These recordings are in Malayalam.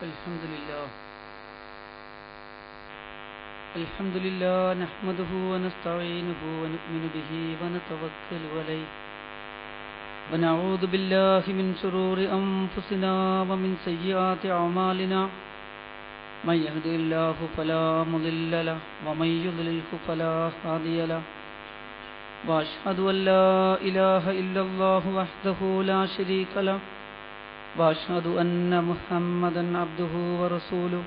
الحمد لله نحمده ونستعينه ونؤمن به ونتوكل عليه ونعوذ بالله من شرور أنفسنا ومن سيئات أعمالنا من يهده الله فلا مضل له ومن يضلله فلا هادي له وأشهد أن لا إله إلا الله وحده لا شريك له وأشهد أن محمدا عبده ورسوله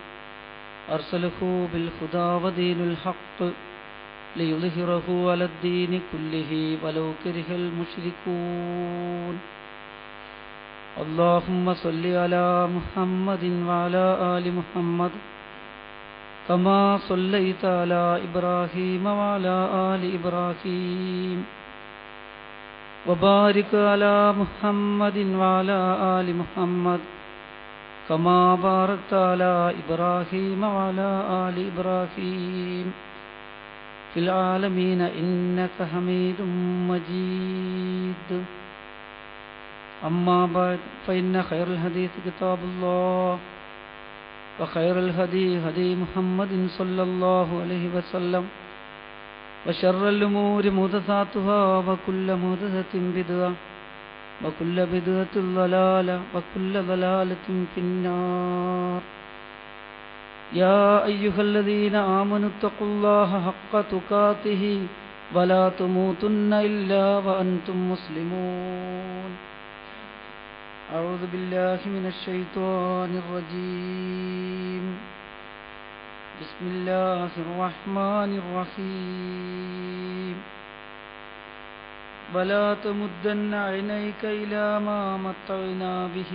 أرسله بالهدى ودين الحق ليظهره على الدين كله ولو كره المشركون اللهم صل على محمد وعلى آل محمد كما صليت على إبراهيم وعلى آل إبراهيم وبارك على محمد وعلى آل محمد كما باركت على إبراهيم وعلى آل إبراهيم في العالمين إنك حميد مجيد أما بعد فإن خير الحديث كتاب الله وخير الهدي هدي محمد صلى الله عليه وسلم وشر الأمور محدثاتها وكل محدثة بدعة وكل بدعة ضلالة وكل ضلالة في النار يا أيها الذين آمنوا اتقوا الله حق تقاته ولا تموتن إلا وأنتم مسلمون أعوذ بالله من الشيطان الرجيم بسم الله الرحمن الرحيم ولا تمدن عينيك إلى ما متعنا به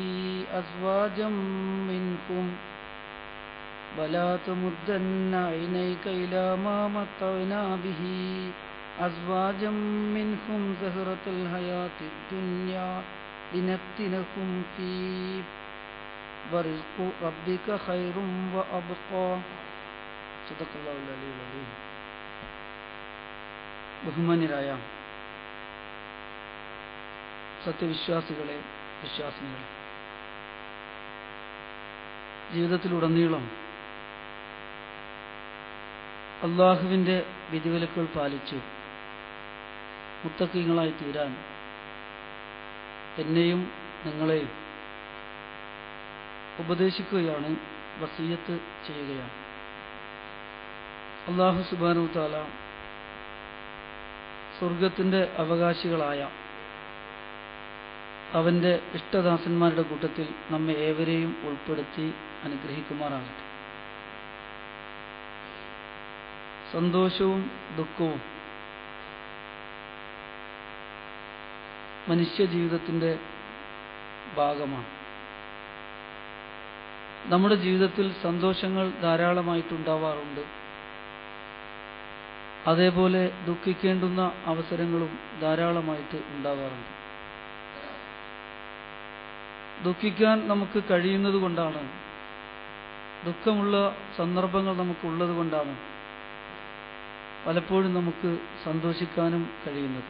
أزواجا منكم ولا تمدن عينيك إلى ما متعنا به أزواجا منهم زهرة الحياة الدنيا لنفتنهم فيه ورزق ربك خير وأبقى صدق الله العلي العظيم. ബഹുമാന്യരായ സത്യവിശ്വാസികളെ, വിശ്വാസിനികളെ, ജീവിതത്തിലുടനീളം അള്ളാഹുവിൻ്റെ വിധിവിലക്കുകൾ പാലിച്ച് മുത്തഖീങ്ങളായി തീരാൻ എന്നെയും നിങ്ങളെയും ഉപദേശിക്കുകയാണ്, വസിയ്യത്ത് ചെയ്യുകയാണ്. അല്ലാഹു സുബ്ഹാനഹു തആല സ്വർഗത്തിൻ്റെ അവകാശികളായ അവൻ്റെ ഇഷ്ടദാസന്മാരുടെ കൂട്ടത്തിൽ നമ്മെ ഏവരെയും ഉൾപ്പെടുത്തി അനുഗ്രഹിക്കുമാറാകട്ടെ. സന്തോഷവും ദുഃഖവും മനുഷ്യ ജീവിതത്തിൻ്റെ ഭാഗമാണ്. നമ്മുടെ ജീവിതത്തിൽ സന്തോഷങ്ങൾ ധാരാളമായിട്ടുണ്ടാവാറുണ്ട്. അതേപോലെ ദുഃഖിക്കേണ്ടുന്ന അവസരങ്ങളും ധാരാളമായിട്ട് ഉണ്ടാവാറുണ്ട്. ദുഃഖിക്കാൻ നമുക്ക് കഴിയുന്നത് കൊണ്ടാണ്, ദുഃഖമുള്ള സന്ദർഭങ്ങൾ നമുക്കുള്ളത് കൊണ്ടാണ് പലപ്പോഴും നമുക്ക് സന്തോഷിക്കാനും കഴിയുന്നത്.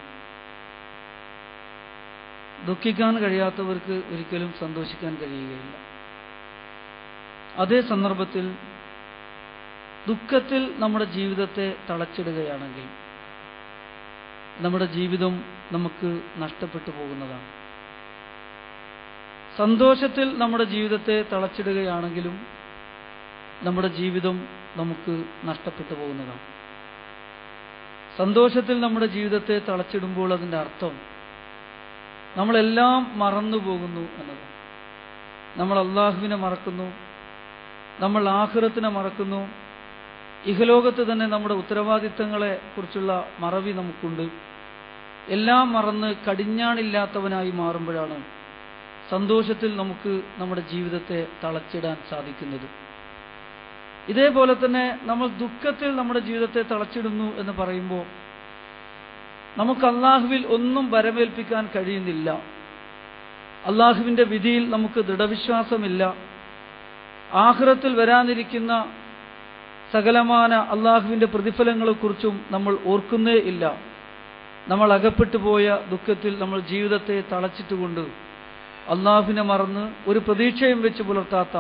ദുഃഖിക്കാൻ കഴിയാത്തവർക്ക് ഒരിക്കലും സന്തോഷിക്കാൻ കഴിയുകയില്ല. അതേ സന്ദർഭത്തിൽ ദുഃഖത്തിൽ നമ്മുടെ ജീവിതത്തെ തളച്ചിടുകയാണെങ്കിൽ നമ്മുടെ ജീവിതം നമുക്ക് നഷ്ടപ്പെട്ടു പോകുന്നതാണ്. സന്തോഷത്തിൽ നമ്മുടെ ജീവിതത്തെ തളച്ചിടുകയാണെങ്കിലും നമ്മുടെ ജീവിതം നമുക്ക് നഷ്ടപ്പെട്ടു പോകുന്നതാണ്. സന്തോഷത്തിൽ നമ്മുടെ ജീവിതത്തെ തളച്ചിടുമ്പോൾ അതിൻ്റെ അർത്ഥം നമ്മളെല്ലാം മറന്നു പോകുന്നു എന്നതാണ്. നമ്മൾ അള്ളാഹുവിനെ മറക്കുന്നു, നമ്മൾ ആഖിറത്തിനെ മറക്കുന്നു, ഇഹലോകത്ത് തന്നെ നമ്മുടെ ഉത്തരവാദിത്തങ്ങളെ കുറിച്ചുള്ള മറവി നമുക്കുണ്ട്. എല്ലാം മറന്ന് കടിഞ്ഞാണില്ലാത്തവനായി മാറുമ്പോഴാണ് സന്തോഷത്തിൽ നമുക്ക് നമ്മുടെ ജീവിതത്തെ തളച്ചിടാൻ സാധിക്കുന്നത്. ഇതേപോലെ തന്നെ നമ്മൾ ദുഃഖത്തിൽ നമ്മുടെ ജീവിതത്തെ തളച്ചിടുന്നു എന്ന് പറയുമ്പോൾ നമുക്ക് അള്ളാഹുവിൽ ഒന്നും വരമേൽപ്പിക്കാൻ കഴിയുന്നില്ല. അള്ളാഹുവിൻ്റെ വിധിയിൽ നമുക്ക് ദൃഢവിശ്വാസമില്ല. ആഖിറത്തിൽ വരാനിരിക്കുന്ന സകലമാന അള്ളാഹുവിൻ്റെ പ്രതിഫലങ്ങളെക്കുറിച്ചും നമ്മൾ ഓർക്കുന്നേ ഇല്ല. നമ്മൾ അകപ്പെട്ടു പോയ ദുഃഖത്തിൽ നമ്മൾ ജീവിതത്തെ തളച്ചിട്ടുകൊണ്ട് അള്ളാഹുവിനെ മറന്ന് ഒരു പ്രതീക്ഷയും വെച്ച് പുലർത്താത്ത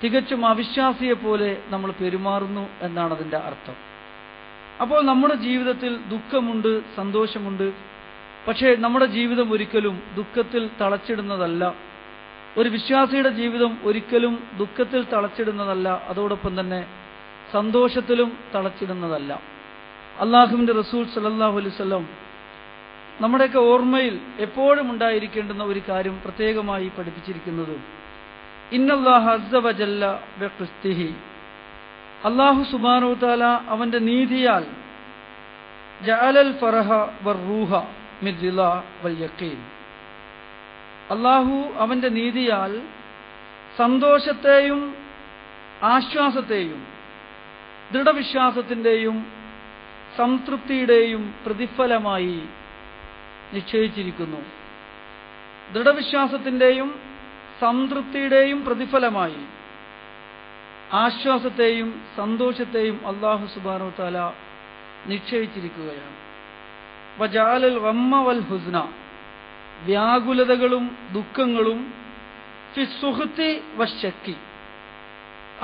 തികച്ചും അവിശ്വാസിയെ പോലെ നമ്മൾ പെരുമാറുന്നു എന്നാണ് അതിൻ്റെ അർത്ഥം. അപ്പോൾ നമ്മുടെ ജീവിതത്തിൽ ദുഃഖമുണ്ട്, സന്തോഷമുണ്ട്. പക്ഷേ നമ്മുടെ ജീവിതം ഒരിക്കലും ദുഃഖത്തിൽ തളച്ചിടുന്നതല്ല. ഒരു വിശ്വാസിയുടെ ജീവിതം ഒരിക്കലും ദുഃഖത്തിൽ തളച്ചിടുന്നതല്ല, അതോടൊപ്പം തന്നെ സന്തോഷത്തിലും തളച്ചിടുന്നതല്ല. അള്ളാഹുവിൻ്റെ റസൂൽ സല്ലല്ലാഹു അലൈഹി വസല്ലം നമ്മുടെയൊക്കെ ഓർമ്മയിൽ എപ്പോഴും ഉണ്ടായിരിക്കേണ്ടുന്ന ഒരു കാര്യം പ്രത്യേകമായി പഠിപ്പിച്ചിരിക്കുന്നത്, ഇന്നല്ലാഹ അസ്സ വജല്ല ബിഖിസ്തിഹി, അല്ലാഹു സുബ്ഹാനഹു വതആല അവന്റെ നീതിയാൽ ജഅലൽ ഫറഹ വറൂഹ മിൻ റിളാ വൽ യഖീൻ, അല്ലാഹു അവന്റെ നീതിയാൽ സന്തോഷത്തെയും ആശ്വാസത്തെയും ദൃഢവിശ്വാസത്തിന്റെയും സംതൃപ്തിയുടെയും പ്രതിഫലമായി നിശ്ചയിച്ചിരിക്കുന്നു. ദൃഢവിശ്വാസത്തിന്റെയും സംതൃപ്തിയുടെയും പ്രതിഫലമായി ആശ്വാസത്തെയും സന്തോഷത്തെയും അല്ലാഹു സുബ്ഹാനഹു വതആല നിശ്ചയിച്ചിരിക്കുകയാണ്. വജഅലൽ ഗമ്മ വൽ ഹുസ്ന, വ്യാകുലതകളും ദുഃഖങ്ങളും ഫി സുഖ്തി വശക്കി,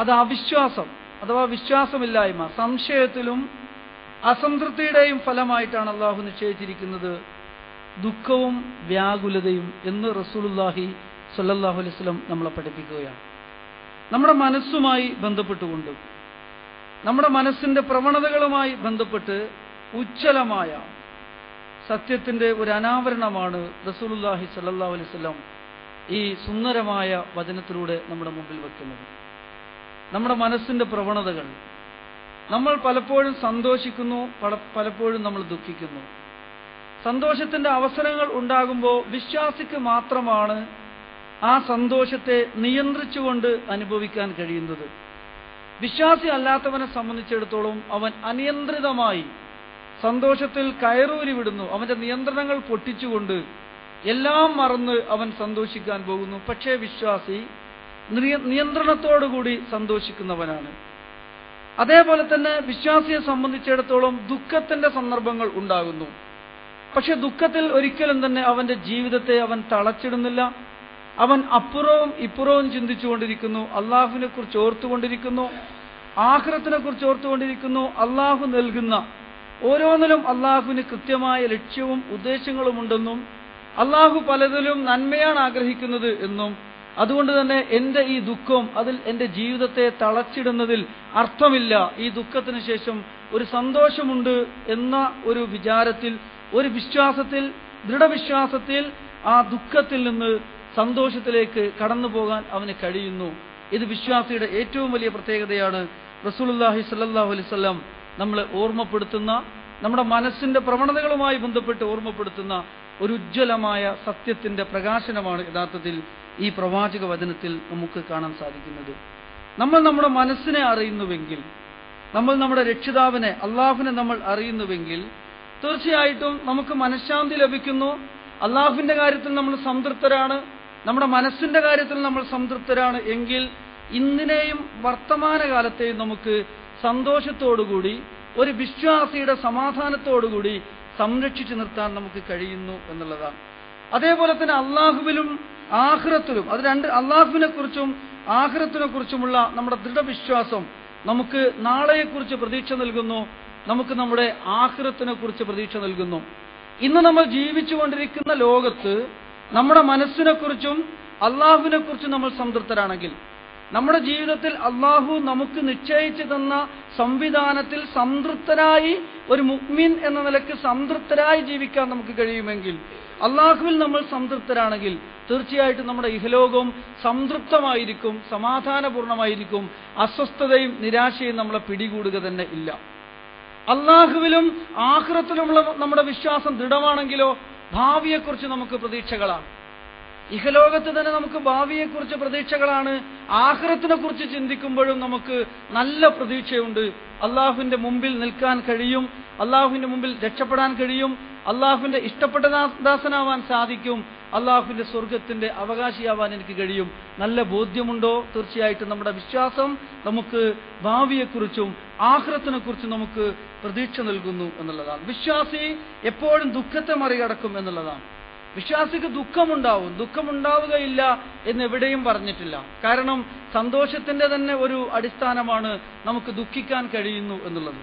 അത് അവിശ്വാസം അഥവാ വിശ്വാസമില്ലായ്മ, സംശയത്തിലും അസംതൃപ്തിയുടെയും ഫലമായിട്ടാണ് അല്ലാഹു നിശ്ചയിച്ചിരിക്കുന്നത് ദുഃഖവും വ്യാകുലതയും എന്ന് റസൂലുള്ളാഹി സ്വല്ലല്ലാഹു അലൈഹി വസല്ലം നമ്മളെ പഠിപ്പിക്കുകയാണ്. നമ്മുടെ മനസ്സുമായി ബന്ധപ്പെട്ടുകൊണ്ട്, നമ്മുടെ മനസ്സിന്റെ പ്രവണതകളുമായി ബന്ധപ്പെട്ട് ഉജ്ജ്വലമായ സത്യത്തിന്റെ ഒരു അനാവരണമാണ് റസൂലുള്ളാഹി സ്വല്ലല്ലാഹു അലൈഹി വസല്ലം ഈ സുന്ദരമായ വചനത്തിലൂടെ നമ്മുടെ മുമ്പിൽ വെക്കുന്നത്. നമ്മുടെ മനസ്സിന്റെ പ്രവണതകൾ, നമ്മൾ പലപ്പോഴും സന്തോഷിക്കുന്നു, പലപ്പോഴും നമ്മൾ ദുഃഖിക്കുന്നു. സന്തോഷത്തിന്റെ അവസരങ്ങൾ ഉണ്ടാകുമ്പോൾ വിശ്വാസിക്ക് മാത്രമാണ് ആ സന്തോഷത്തെ നിയന്ത്രിച്ചുകൊണ്ട് അനുഭവിക്കാൻ കഴിയുന്നത്. വിശ്വാസി അല്ലാത്തവനെ സംബന്ധിച്ചിടത്തോളം അവൻ അനിയന്ത്രിതമായി സന്തോഷത്തിൽ കയറൂരി വിടുന്നു. അവന്റെ നിയന്ത്രണങ്ങൾ പൊട്ടിച്ചുകൊണ്ട് എല്ലാം മറന്ന് അവൻ സന്തോഷിക്കാൻ പോകുന്നു. പക്ഷേ വിശ്വാസി നിയന്ത്രണത്തോടുകൂടി സന്തോഷിക്കുന്നവനാണ്. അതേപോലെ തന്നെ വിശ്വാസിയെ സംബന്ധിച്ചിടത്തോളം ദുഃഖത്തിന്റെ സന്ദർഭങ്ങൾ ഉണ്ടാകുന്നു. പക്ഷെ ദുഃഖത്തിൽ ഒരിക്കലും തന്നെ അവന്റെ ജീവിതത്തെ അവൻ തളച്ചിടുന്നില്ല. അവൻ അപ്പുറവും ഇപ്പുറവും ചിന്തിച്ചുകൊണ്ടിരിക്കുന്നു, അള്ളാഹുവിനെ കുറിച്ച് ഓർത്തുകൊണ്ടിരിക്കുന്നു, ആഖിറത്തിനെ കുറിച്ച് ഓർത്തുകൊണ്ടിരിക്കുന്നു. അള്ളാഹു നൽകുന്ന ഓരോന്നിലും അള്ളാഹുവിന് കൃത്യമായ ലക്ഷ്യവും ഉദ്ദേശങ്ങളുമുണ്ടെന്നും അള്ളാഹു പലതിലും നന്മയാണ് ആഗ്രഹിക്കുന്നത് എന്നും, അതുകൊണ്ട് തന്നെ എന്റെ ഈ ദുഃഖം അതിൽ എന്റെ ജീവിതത്തെ തളച്ചിടുന്നതിൽ അർത്ഥമില്ല, ഈ ദുഃഖത്തിന് ശേഷം ഒരു സന്തോഷമുണ്ട് എന്ന ഒരു വിചാരത്തിൽ, ഒരു വിശ്വാസത്തിൽ, ദൃഢവിശ്വാസത്തിൽ ആ ദുഃഖത്തിൽ നിന്ന് സന്തോഷത്തിലേക്ക് കടന്നു പോകാൻ അവന് കഴിയുന്നു. ഇത് വിശ്വാസിയുടെ ഏറ്റവും വലിയ പ്രത്യേകതയാണ്. റസൂലുള്ളാഹി സ്വല്ലല്ലാഹു അലൈഹി വസല്ലം നമ്മളെ ഓർമ്മപ്പെടുത്തുന്ന, നമ്മുടെ മനസ്സിന്റെ പ്രവണതകളുമായി ബന്ധപ്പെട്ട് ഓർമ്മപ്പെടുത്തുന്ന ഒരു ഉജ്ജ്വലമായ സത്യത്തിന്റെ പ്രകാശനമാണ് യഥാർത്ഥത്തിൽ ഈ പ്രവാചക വചനത്തിൽ നമുക്ക് കാണാൻ സാധിക്കുന്നത്. നമ്മൾ നമ്മുടെ മനസ്സിനെ അറിയുന്നുവെങ്കിൽ, നമ്മൾ നമ്മുടെ രക്ഷിതാവിനെ അള്ളാഹുവിനെ നമ്മൾ അറിയുന്നുവെങ്കിൽ തീർച്ചയായിട്ടും നമുക്ക് മനഃശാന്തി ലഭിക്കുന്നു. അള്ളാഹുവിന്റെ കാര്യത്തിൽ നമ്മൾ സംതൃപ്തരാണ്, നമ്മുടെ മനസ്സിന്റെ കാര്യത്തിൽ നമ്മൾ സംതൃപ്തരാണ് എങ്കിൽ ഇന്നിനെയും വർത്തമാനകാലത്തെയും നമുക്ക് സന്തോഷത്തോടുകൂടി ഒരു വിശ്വാസിയുടെ സമാധാനത്തോടുകൂടി സംരക്ഷിച്ചു നിർത്താൻ നമുക്ക് കഴിയുന്നു എന്നുള്ളതാണ്. അതേപോലെ തന്നെ അള്ളാഹുവിലും ആഖിറത്തിലും, അത് രണ്ട്, അള്ളാഹുവിനെ കുറിച്ചും ആഖിറത്തിനെ കുറിച്ചുമുള്ള നമ്മുടെ ദൃഢവിശ്വാസം നമുക്ക് നാളെയെക്കുറിച്ച് പ്രതീക്ഷ നൽകുന്നു, നമുക്ക് നമ്മുടെ ആഖിറത്തിനെ കുറിച്ച് പ്രതീക്ഷ നൽകുന്നു. ഇന്ന് നമ്മൾ ജീവിച്ചുകൊണ്ടിരിക്കുന്ന ലോകത്ത് നമ്മുടെ മനസ്സിനെ കുറിച്ചും അള്ളാഹുവിനെ കുറിച്ചും നമ്മൾ സംതൃപ്തരാണെങ്കിൽ, നമ്മുടെ ജീവിതത്തിൽ അള്ളാഹു നമുക്ക് നിശ്ചയിച്ചു തന്ന സംവിധാനത്തിൽ സംതൃപ്തരായി ഒരു മുഅ്മിൻ എന്ന നിലയ്ക്ക് സംതൃപ്തരായി ജീവിക്കാൻ നമുക്ക് കഴിയുമെങ്കിൽ, അള്ളാഹുവിൽ നമ്മൾ സംതൃപ്തരാണെങ്കിൽ തീർച്ചയായിട്ടും നമ്മുടെ ഇഹലോകവും സംതൃപ്തമായിരിക്കും, സമാധാനപൂർണമായിരിക്കും. അസ്വസ്ഥതയും നിരാശയും നമ്മളെ പിടികൂടുക തന്നെ ഇല്ല. അള്ളാഹുവിലും ആഖിറത്തിലുമുള്ള നമ്മുടെ വിശ്വാസം ദൃഢമാണെങ്കിലോ ഭാവിയെക്കുറിച്ച് നമുക്ക് പ്രതീക്ഷകളാണ്. ഇഹലോകത്ത് തന്നെ നമുക്ക് ഭാവിയെക്കുറിച്ച് പ്രതീക്ഷകളാണ്. ആഖിറത്തിനെ കുറിച്ച് ചിന്തിക്കുമ്പോഴും നമുക്ക് നല്ല പ്രതീക്ഷയുണ്ട്. അള്ളാഹുവിന്റെ മുമ്പിൽ നിൽക്കാൻ കഴിയും, അള്ളാഹുവിന്റെ മുമ്പിൽ രക്ഷപ്പെടാൻ കഴിയും, അള്ളാഹുവിന്റെ ഇഷ്ടപ്പെട്ട ദാസനാവാൻ സാധിക്കും, അള്ളാഹുവിന്റെ സ്വർഗത്തിന്റെ അവകാശിയാവാൻ എനിക്ക് കഴിയും. നല്ല ബോധ്യമുണ്ടോ? തീർച്ചയായിട്ടും നമ്മുടെ വിശ്വാസം നമുക്ക് ഭാവിയെക്കുറിച്ചും ആഖിറത്തിനെ കുറിച്ചും നമുക്ക് പ്രതീക്ഷ നൽകുന്നു എന്നുള്ളതാണ്. വിശ്വാസി എപ്പോഴും ദുഃഖത്തെ മറികടക്കും എന്നുള്ളതാണ്. വിശ്വാസിക്ക് ദുഃഖമുണ്ടാവും, ദുഃഖമുണ്ടാവുകയില്ല എന്നെവിടെയും പറഞ്ഞിട്ടില്ല. കാരണം സന്തോഷത്തിന്റെ തന്നെ ഒരു അടിസ്ഥാനമാണ് നമുക്ക് ദുഃഖിക്കാൻ കഴിയുന്നു എന്നുള്ളത്.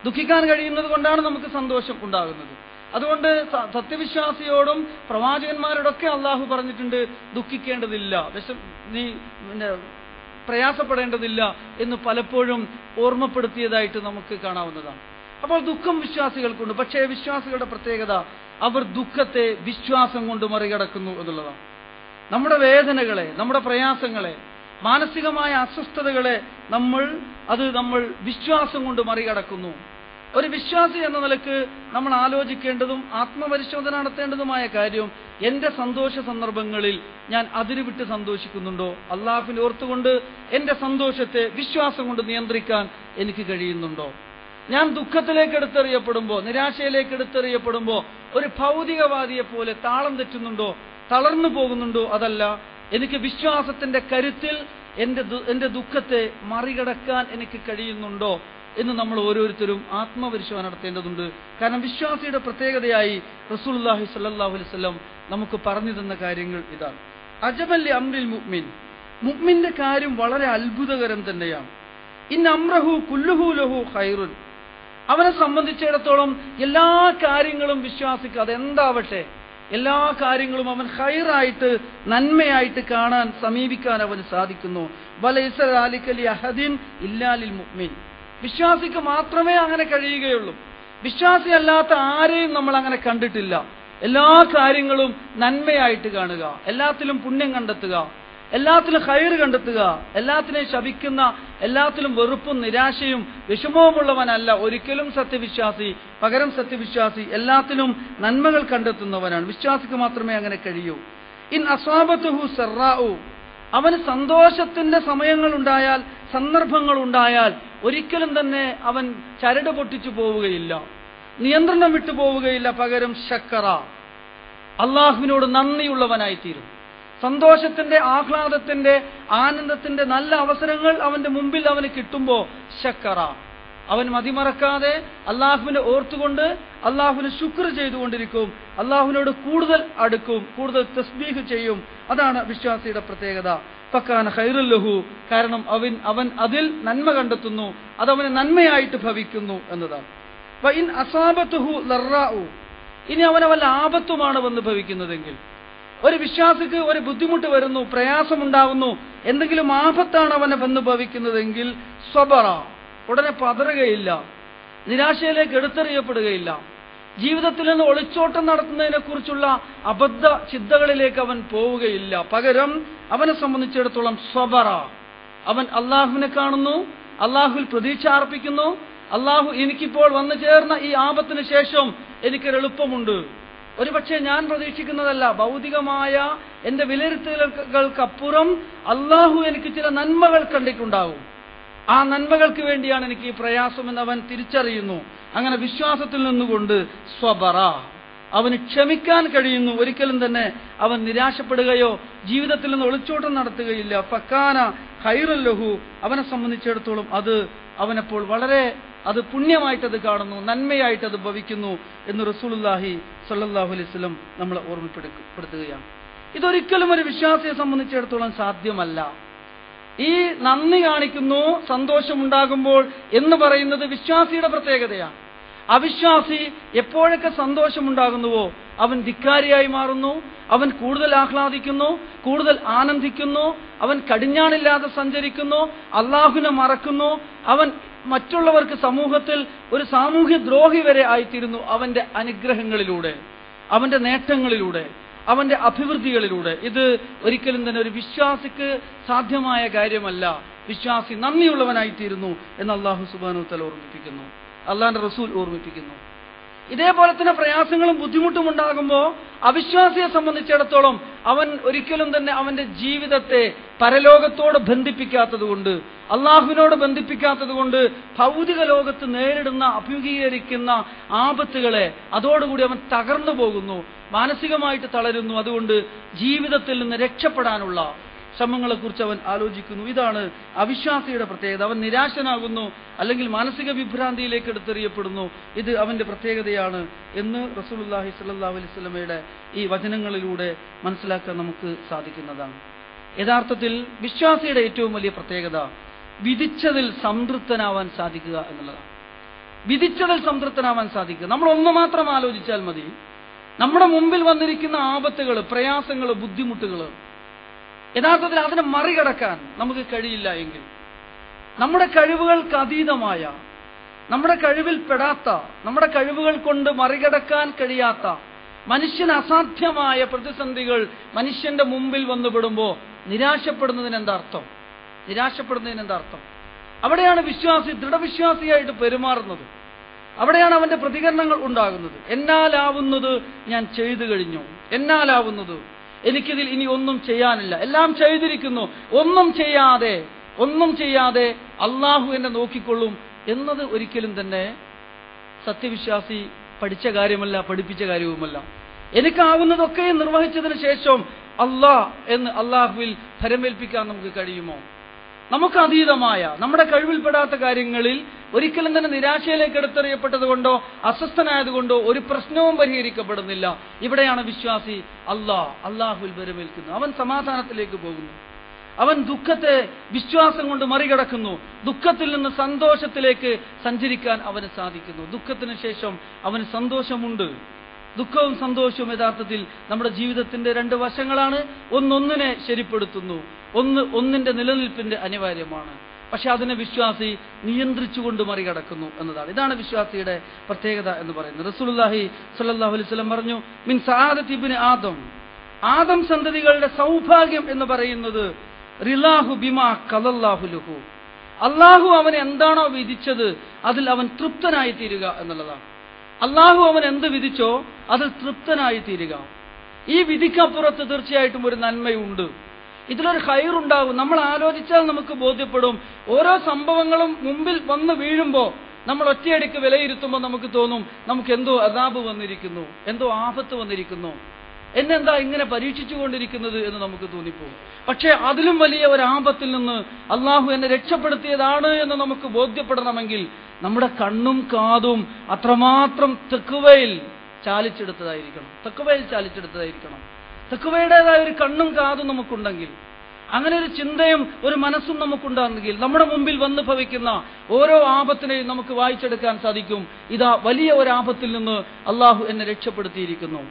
ദുഃഖിക്കാൻ കഴിയുന്നത് കൊണ്ടാണ് നമുക്ക് സന്തോഷം ഉണ്ടാകുന്നത്. അതുകൊണ്ട് സത്യവിശ്വാസിയോടും പ്രവാചകന്മാരോടൊക്കെ അള്ളാഹു പറഞ്ഞിട്ടുണ്ട്, ദുഃഖിക്കേണ്ടതില്ല, നീ പ്രയാസപ്പെടേണ്ടതില്ല എന്ന് പലപ്പോഴും ഓർമ്മപ്പെടുത്തിയതായിട്ട് നമുക്ക് കാണാവുന്നതാണ്. അപ്പോൾ ദുഃഖം വിശ്വാസികൾക്കുണ്ട്. പക്ഷേ വിശ്വാസികളുടെ പ്രത്യേകത, അവർ ദുഃഖത്തെ വിശ്വാസം കൊണ്ട് മറികടക്കുന്നു എന്നുള്ളതാണ്. നമ്മുടെ വേദനകളെ, നമ്മുടെ പ്രയാസങ്ങളെ, മാനസികമായ അസ്വസ്ഥതകളെ നമ്മൾ വിശ്വാസം കൊണ്ട് മറികടക്കുന്നു. ഒരു വിശ്വാസി എന്ന നിലക്ക് നമ്മൾ ആലോചിക്കേണ്ടതും ആത്മപരിശോധന നടത്തേണ്ടതുമായ കാര്യം, എന്റെ സന്തോഷ സന്ദർഭങ്ങളിൽ ഞാൻ അതിരുവിട്ട് സന്തോഷിക്കുന്നുണ്ടോ? അള്ളാഹുവിനെ ഓർത്തുകൊണ്ട് എന്റെ സന്തോഷത്തെ വിശ്വാസം കൊണ്ട് നിയന്ത്രിക്കാൻ എനിക്ക് കഴിയുന്നുണ്ടോ? ഞാൻ ദുഃഖത്തിലേക്ക് എടുത്തെറിയപ്പെടുമ്പോ, നിരാശയിലേക്ക് എടുത്തെറിയപ്പെടുമ്പോ ഒരു ഭൗതികവാദിയെ പോലെ താളം തെറ്റുന്നുണ്ടോ, തളർന്നു പോകുന്നുണ്ടോ? അതല്ല, എനിക്ക് വിശ്വാസത്തിന്റെ കരുത്തിൽ എന്റെ ദുഃഖത്തെ മറികടക്കാൻ എനിക്ക് കഴിയുന്നുണ്ടോ എന്ന് നമ്മൾ ഓരോരുത്തരും ആത്മപരിശോധന നടത്തേണ്ടതുണ്ട്. കാരണം വിശ്വാസിയുടെ പ്രത്യേകതയായി റസൂലുള്ളാഹി സ്വല്ലല്ലാഹു അലൈഹി വസല്ലം നമുക്ക് പറഞ്ഞു തന്ന കാര്യങ്ങൾ ഇതാണ്. അജബൽ ലി അംറിൽ മുഅ്മിൻ, മുഅ്മിന്റെ കാര്യം വളരെ അത്ഭുതകരം തന്നെയാണ്. ഇൻ അംറഹു കുല്ലുഹു ലഹു ഖൈറുൻ, അവനെ സംബന്ധിച്ചിടത്തോളം എല്ലാ കാര്യങ്ങളും വിശ്വാസിക്ക് അതെന്താവട്ടെ, എല്ലാ കാര്യങ്ങളും അവൻ ഖൈറായിട്ട്, നന്മയായിട്ട് കാണാൻ, സമീപിക്കാൻ അവന് സാധിക്കുന്നു. വലൈസ ദാലിക ലി അഹദിൻ ഇല്ലാ ലിൽ മുഅ്മിൻ, വിശ്വാസിക്ക് മാത്രമേ അങ്ങനെ കഴിയുകയുള്ളൂ. വിശ്വാസി അല്ലാത്ത ആരെയും നമ്മൾ അങ്ങനെ കണ്ടിട്ടില്ല. എല്ലാ കാര്യങ്ങളും നന്മയായിട്ട് കാണുക, എല്ലാത്തിലും പുണ്യം കണ്ടെത്തുക, എല്ലാത്തിലും ഖൈർ കണ്ടെത്തുക, എല്ലാത്തിനെയും ശപിക്കുന്ന, എല്ലാത്തിലും വെറുപ്പും നിരാശയും വിഷമവുമുള്ളവനല്ല ഒരിക്കലും സത്യവിശ്വാസി. പകരം സത്യവിശ്വാസി എല്ലാത്തിലും നന്മകൾ കണ്ടെത്തുന്നവനാണ്. വിശ്വാസിക്ക് മാത്രമേ അങ്ങനെ കഴിയൂ. ഇൻ അസ്വാബത്തുഹു സറാഉ, അവന് സന്തോഷത്തിന്റെ സമയങ്ങൾ ഉണ്ടായാൽ, സന്ദർഭങ്ങൾ ഉണ്ടായാൽ ഒരിക്കലും തന്നെ അവൻ ചരട് പൊട്ടിച്ചു പോവുകയില്ല, നിയന്ത്രണം വിട്ടു പോവുകയില്ല. പകരം ശക്കറ, അള്ളാഹുവിനോട് നന്ദിയുള്ളവനായിത്തീരും. സന്തോഷത്തിന്റെ, ആഹ്ലാദത്തിന്റെ, ആനന്ദത്തിന്റെ നല്ല അവസരങ്ങൾ അവന്റെ മുമ്പിൽ അവന് കിട്ടുമ്പോ ശക്കറ, അവൻ മതിമറക്കാതെ അള്ളാഹുവിനെ ഓർത്തുകൊണ്ട് അള്ളാഹുവിന് ശുക്ർ ചെയ്തുകൊണ്ടിരിക്കും, അള്ളാഹുവിനോട് കൂടുതൽ അടുക്കും, കൂടുതൽ തസ്ബീഹ് ചെയ്യും. അതാണ് വിശ്വാസിയുടെ പ്രത്യേകത. ഫക്കാന ഖൈറുൽ ലഹു, കാരണം അവൻ അതിൽ നന്മ കണ്ടെത്തുന്നു, അതവന് നന്മയായിട്ട് ഭവിക്കുന്നു എന്നതാണ്. വഇൻ അസാബത്തുഹു ലറാഉ, ഇനി അവന് വല്ല ആപത്തുമാണ് വന്ന് ഭവിക്കുന്നതെങ്കിൽ, ഒരു വിശ്വാസിക്ക് ഒരു ബുദ്ധിമുട്ട് വരുന്നു, പ്രയാസമുണ്ടാകുന്നു, എന്തെങ്കിലും ആപത്താണ് അവനെ വന്ന് ഭവിക്കുന്നതെങ്കിൽ സ്വബറ, ഉടനെ പതറുകയില്ല, നിരാശയിലേക്ക് എടുത്തെറിയപ്പെടുകയില്ല, ജീവിതത്തിൽ നിന്ന് ഒളിച്ചോട്ടം നടത്തുന്നതിനെ കുറിച്ചുള്ള അബദ്ധ ചിന്തകളിലേക്ക് അവൻ പോവുകയില്ല. പകരം അവനെ സംബന്ധിച്ചിടത്തോളം സ്വബറ, അവൻ അള്ളാഹുവിനെ കാണുന്നു, അള്ളാഹുവിൽ പ്രതീക്ഷ അർപ്പിക്കുന്നു. അള്ളാഹു എനിക്കിപ്പോൾ വന്നു ചേർന്ന ഈ ആപത്തിന് ശേഷം എനിക്കൊരു എളുപ്പമുണ്ട്, ഒരുപക്ഷെ ഞാൻ പ്രതീക്ഷിക്കുന്നതല്ല, ഭൗതികമായ എന്റെ വിലയിരുത്തലുകൾക്കപ്പുറം അള്ളാഹു എനിക്ക് ചില നന്മകൾ കണ്ടിട്ടുണ്ടാകും, ആ നന്മകൾക്ക് വേണ്ടിയാണ് എനിക്ക് ഈ പ്രയാസമെന്ന് അവൻ തിരിച്ചറിയുന്നു. അങ്ങനെ വിശ്വാസത്തിൽ നിന്നുകൊണ്ട് സ്വബറ, അവന് ക്ഷമിക്കാൻ കഴിയുന്നു. ഒരിക്കലും തന്നെ അവൻ നിരാശപ്പെടുകയോ ജീവിതത്തിൽ നിന്ന് ഒളിച്ചോട്ടം നടത്തുകയില്ല. ഫക്കാന ഖൈറുൽ ലഹു, അവനെ സംബന്ധിച്ചിടത്തോളം അത് അവനപ്പോൾ വളരെ അത് പുണ്യമായിട്ടത് കാണുന്നു, നന്മയായിട്ടത് ഭവിക്കുന്നു എന്ന് റസൂലുള്ളാഹി സ്വല്ലല്ലാഹു അലൈഹി വസല്ലം നമ്മളെ ഓർമ്മപ്പെടുത്തുകയാണ്. ഇതൊരിക്കലും ഒരു വിശ്വാസിയെ സംബന്ധിച്ചിടത്തോളം സാധ്യമല്ല. ഈ നന്ദി കാണിക്കുന്നു, സന്തോഷമുണ്ടാകുമ്പോൾ എന്ന് പറയുന്നത് വിശ്വാസിയുടെ പ്രത്യേകതയാണ്. അവിശ്വാസി എപ്പോഴൊക്കെ സന്തോഷമുണ്ടാകുന്നുവോ അവൻ ധിക്കാരിയായി മാറുന്നു, അവൻ കൂടുതൽ ആഹ്ലാദിക്കുന്നു, കൂടുതൽ ആനന്ദിക്കുന്നു, അവൻ കടിഞ്ഞാണില്ലാതെ സഞ്ചരിക്കുന്നു, അള്ളാഹുവിനെ മറക്കുന്നു, അവൻ മറ്റുള്ളവർക്ക് സമൂഹത്തിൽ ഒരു സാമൂഹ്യ ദ്രോഹി വരെ ആയിത്തീരുന്നു അവന്റെ അനുഗ്രഹങ്ങളിലൂടെ, അവന്റെ നേട്ടങ്ങളിലൂടെ, അവന്റെ അഭിവൃദ്ധികളിലൂടെ. ഇത് ഒരിക്കലും തന്നെ ഒരു വിശ്വാസിക്ക് സാധ്യമായ കാര്യമല്ല. വിശ്വാസി നന്ദിയുള്ളവനായിത്തീരുന്നു എന്ന് അള്ളാഹു സുബ്ഹാനഹു വ തആല ഓർമ്മിപ്പിക്കുന്നു, അള്ളാഹുവിന്റെ റസൂൽ ഓർമ്മിപ്പിക്കുന്നു. ഇതേപോലെ തന്നെ പ്രയാസങ്ങളും ബുദ്ധിമുട്ടും ഉണ്ടാകുമ്പോൾ അവിശ്വാസിയെ സംബന്ധിച്ചിടത്തോളം അവൻ ഒരിക്കലും തന്നെ അവന്റെ ജീവിതത്തെ പരലോകത്തോട് ബന്ധിപ്പിക്കാത്തതുകൊണ്ട്, അള്ളാഹുവിനോട് ബന്ധിപ്പിക്കാത്തതുകൊണ്ട് ഭൗതിക ലോകത്ത് നേരിടുന്ന, അഭിമുഖീകരിക്കുന്ന ആപത്തുകളെ അതോടുകൂടി അവൻ തകർന്നു പോകുന്നു, മാനസികമായിട്ട് തളരുന്നു. അതുകൊണ്ട് ജീവിതത്തിൽ നിന്ന് രക്ഷപ്പെടാനുള്ള, ശ്രമങ്ങളെക്കുറിച്ച് അവൻ ആലോചിക്കുന്നു. ഇതാണ് അവിശ്വാസിയുടെ പ്രത്യേകത. അവൻ നിരാശനാകുന്നു, അല്ലെങ്കിൽ മാനസിക വിഭ്രാന്തിയിലേക്ക് എടുത്തെറിയപ്പെടുന്നു. ഇത് അവന്റെ പ്രത്യേകതയാണ് എന്ന് റസൂലുള്ളാഹി സ്വല്ലല്ലാഹു അലൈഹി വസല്ലമയുടെ ഈ വചനങ്ങളിലൂടെ മനസ്സിലാക്കാൻ നമുക്ക് സാധിക്കുന്നതാണ്. യഥാർത്ഥത്തിൽ വിശ്വാസിയുടെ ഏറ്റവും വലിയ പ്രത്യേകത വിധിച്ചതിൽ സംതൃപ്തനാവാൻ സാധിക്കുക എന്നുള്ളതാണ്. വിധിച്ചതിൽ സംതൃപ്തനാവാൻ സാധിക്കുക. നമ്മൾ ഒന്ന് മാത്രം ആലോചിച്ചാൽ മതി. നമ്മുടെ മുമ്പിൽ വന്നിരിക്കുന്ന ആപത്തുകൾ, പ്രയാസങ്ങൾ, ബുദ്ധിമുട്ടുകൾ, യഥാർത്ഥത്തിൽ അതിനെ മറികടക്കാൻ നമുക്ക് കഴിയില്ല എങ്കിൽ, നമ്മുടെ കഴിവുകൾക്ക് അതീതമായ, നമ്മുടെ കഴിവിൽ പെടാത്ത, നമ്മുടെ കഴിവുകൾ കൊണ്ട് മറികടക്കാൻ കഴിയാത്ത, മനുഷ്യന് അസാധ്യമായ പ്രതിസന്ധികൾ മനുഷ്യന്റെ മുമ്പിൽ വന്നുപെടുമ്പോൾ നിരാശപ്പെടുന്നതിന് എന്താ അർത്ഥം? അവിടെയാണ് വിശ്വാസി ദൃഢവിശ്വാസിയായിട്ട് പെരുമാറുന്നത്. അവിടെയാണ് അവന്റെ പ്രതികരണങ്ങൾ ഉണ്ടാകുന്നത്. എന്നാലാവുന്നത് ഞാൻ ചെയ്തു കഴിഞ്ഞു, എന്നാലാവുന്നത് എനിക്കിതിൽ ഇനി ഒന്നും ചെയ്യാനില്ല, എല്ലാം ചെയ്തിരിക്കുന്നു, ഒന്നും ചെയ്യാതെ അള്ളാഹു എന്നെ നോക്കിക്കൊള്ളും എന്നത് ഒരിക്കലും തന്നെ സത്യവിശ്വാസി പഠിച്ച കാര്യമല്ല, പഠിപ്പിച്ച കാര്യവുമല്ല. എനിക്കാവുന്നതൊക്കെ നിർവഹിച്ചതിന് ശേഷം എന്ന് അള്ളാഹുവിൽ ഫരമേൽപ്പിക്കാൻ നമുക്ക് കഴിയുമോ? നമുക്ക് അതീതമായ, നമ്മുടെ കഴിവിൽപ്പെടാത്ത കാര്യങ്ങളിൽ ഒരിക്കലും തന്നെ നിരാശയിലേക്ക് എടുത്തെറിയപ്പെട്ടതുകൊണ്ടോ അസ്വസ്ഥനായതുകൊണ്ടോ ഒരു പ്രശ്നവും പരിഹരിക്കപ്പെടുന്നില്ല. ഇവിടെയാണ് വിശ്വാസി അള്ളാഹുവിൽ ഫരമേൽക്കുന്നത്. അവൻ സമാധാനത്തിലേക്ക് പോകുന്നു. അവൻ ദുഃഖത്തെ വിശ്വാസം കൊണ്ട് മറികടക്കുന്നു. ദുഃഖത്തിൽ നിന്ന് സന്തോഷത്തിലേക്ക് സഞ്ചരിക്കാൻ അവന് സാധിക്കുന്നു. ദുഃഖത്തിന് ശേഷം അവന് സന്തോഷമുണ്ട്. ദുഃഖവും സന്തോഷവും യഥാർത്ഥത്തിൽ നമ്മുടെ ജീവിതത്തിന്റെ രണ്ട് വശങ്ങളാണ്. ഒന്നിനെ ശരിപ്പെടുത്തുന്നു, ഒന്നിന്റെ നിലനിൽപ്പിന്റെ അനിവാര്യമാണ്. പക്ഷെ അതിനെ വിശ്വാസി നിയന്ത്രിച്ചുകൊണ്ട് മറികടക്കുന്നു എന്നതാണ്. ഇതാണ് വിശ്വാസിയുടെ പ്രത്യേകത എന്ന് പറയുന്നത്. റസൂലുള്ളാഹി സ്വല്ലല്ലാഹു അലൈഹി വസല്ലം പറഞ്ഞു, മിൻ സആദത്തി ഇബ്നു ആദം സന്തതികളുടെ സൗഭാഗ്യം എന്ന് പറയുന്നത് റിലാഹു ബിമാ ഖലല്ലാഹു ലഹു, അള്ളാഹു അവന് എന്താണോ വിധിച്ചത് അതിൽ അവൻ തൃപ്തനായി തീരുക എന്നുള്ളതാണ്. അള്ളാഹു അവൻ എന്ത് വിധിച്ചോ അതിൽ തൃപ്തനായി തീരുക. ഈ വിധിക്കപ്പുറത്ത് തീർച്ചയായിട്ടും ഒരു നന്മയുണ്ട്, ഇതിലൊരു ഖൈറുണ്ടാകും. നമ്മൾ ആലോചിച്ചാൽ നമുക്ക് ബോധ്യപ്പെടും. ഓരോ സംഭവങ്ങളും മുമ്പിൽ വന്ന് വീഴുമ്പോൾ നമ്മൾ ഒറ്റയടിക്ക് വിലയിരുത്തുമ്പോൾ നമുക്ക് തോന്നും, നമുക്ക് എന്തോ അദാബ് വന്നിരിക്കുന്നു, എന്തോ ആപത്ത് വന്നിരിക്കുന്നു, എന്നെന്താ ഇങ്ങനെ പരീക്ഷിച്ചുകൊണ്ടിരിക്കുന്നത് എന്ന് നമുക്ക് തോന്നിപ്പോകും. പക്ഷേ അതിലും വലിയ ഒരു ആപത്തിൽ നിന്ന് അള്ളാഹു എന്നെ രക്ഷപ്പെടുത്തിയതാണ് എന്ന് നമുക്ക് ബോധ്യപ്പെടണമെങ്കിൽ നമ്മുടെ കണ്ണും കാതും അത്രമാത്രം തഖ്വയിൽ ചാലിച്ചെടുത്തതായിരിക്കണം. തഖ്വയുടേതായ ഒരു കണ്ണും കാതും നമുക്കുണ്ടെങ്കിൽ, അങ്ങനെ ഒരു ചിന്തയും ഒരു മനസ്സും നമുക്കുണ്ടാണെങ്കിൽ, നമ്മുടെ മുമ്പിൽ വന്ന് ഭവിക്കുന്ന ഓരോ ആപത്തിനെയും നമുക്ക് വായിച്ചെടുക്കാൻ സാധിക്കും. ഇതാ വലിയ ഒരു ആപത്തിൽ നിന്ന് അള്ളാഹു എന്നെ രക്ഷപ്പെടുത്തിയിരിക്കുന്നു,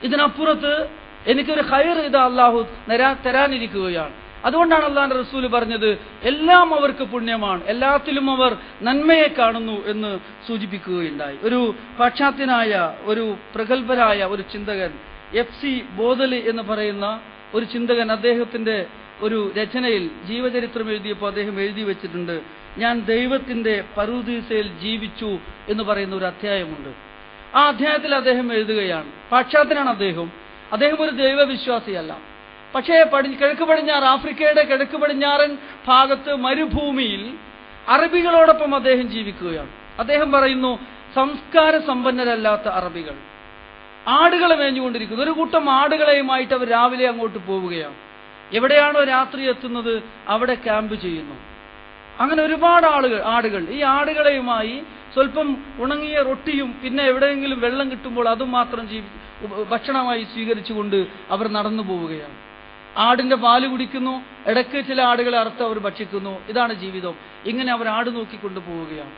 ഇതിനപ്പുറത്ത് എനിക്കൊരു ഖൈർ ഇതാ അള്ളാഹു തരാനിരിക്കുകയാണ്. അതുകൊണ്ടാണ് അള്ളാഹുവിന്റെ റസൂല് പറഞ്ഞത്, എല്ലാം അവർക്ക് പുണ്യമാണ്, എല്ലാത്തിലും അവർ നന്മയെ കാണുന്നു എന്ന് സൂചിപ്പിക്കുകയുണ്ടായി. ഒരു പാശ്ചാത്യനായ ഒരു പ്രഗത്ഭരായ ഒരു ചിന്തകൻ FC ബോധലി എന്ന് പറയുന്ന ഒരു ചിന്തകൻ, അദ്ദേഹത്തിന്റെ ഒരു രചനയിൽ ജീവചരിത്രം എഴുതിയപ്പോൾ അദ്ദേഹം എഴുതി വെച്ചിട്ടുണ്ട്, ഞാൻ ദൈവത്തിന്റെ പറുദീസയിൽ ജീവിച്ചു എന്ന് പറയുന്ന ഒരു അധ്യായമുണ്ട്. ആ അധ്യായത്തിൽ അദ്ദേഹം എഴുതുകയാണ്, പാശ്ചാത്യനാണ് അദ്ദേഹം ഒരു ദൈവവിശ്വാസിയല്ല. പക്ഷേ കിഴക്ക് പടിഞ്ഞാറ്, ആഫ്രിക്കയുടെ കിഴക്ക് പടിഞ്ഞാറൻ ഭാഗത്ത് മരുഭൂമിയിൽ അറബികളോടൊപ്പം അദ്ദേഹം ജീവിക്കുകയാണ്. അദ്ദേഹം പറയുന്നു, സംസ്കാര സമ്പന്നരല്ലാത്ത അറബികൾ ആടുകളെ മേഞ്ഞുകൊണ്ടിരിക്കുന്നു. ഒരു കൂട്ടം ആടുകളെയുമായിട്ട് അവർ രാവിലെ അങ്ങോട്ട് പോവുകയാണ്. എവിടെയാണോ രാത്രി എത്തുന്നത് അവിടെ ക്യാമ്പ് ചെയ്യുന്നു. അങ്ങനെ ഒരുപാട് ആടുകൾ ഈ ആടുകളെയുമായി സ്വല്പം ഉണങ്ങിയ റൊട്ടിയും പിന്നെ എവിടെയെങ്കിലും വെള്ളം കിട്ടുമ്പോൾ അതും മാത്രം ഭക്ഷണമായി സ്വീകരിച്ചുകൊണ്ട് അവർ നടന്നു പോവുകയാണ്. ആടിന്റെ പാല് കുടിക്കുന്നു, ഇടയ്ക്ക് ചില ആടുകളെ അറുത്ത് അവർ ഭക്ഷിക്കുന്നു. ഇതാണ് ജീവിതം. ഇങ്ങനെ അവർ ആട് നോക്കിക്കൊണ്ടു പോവുകയാണ്.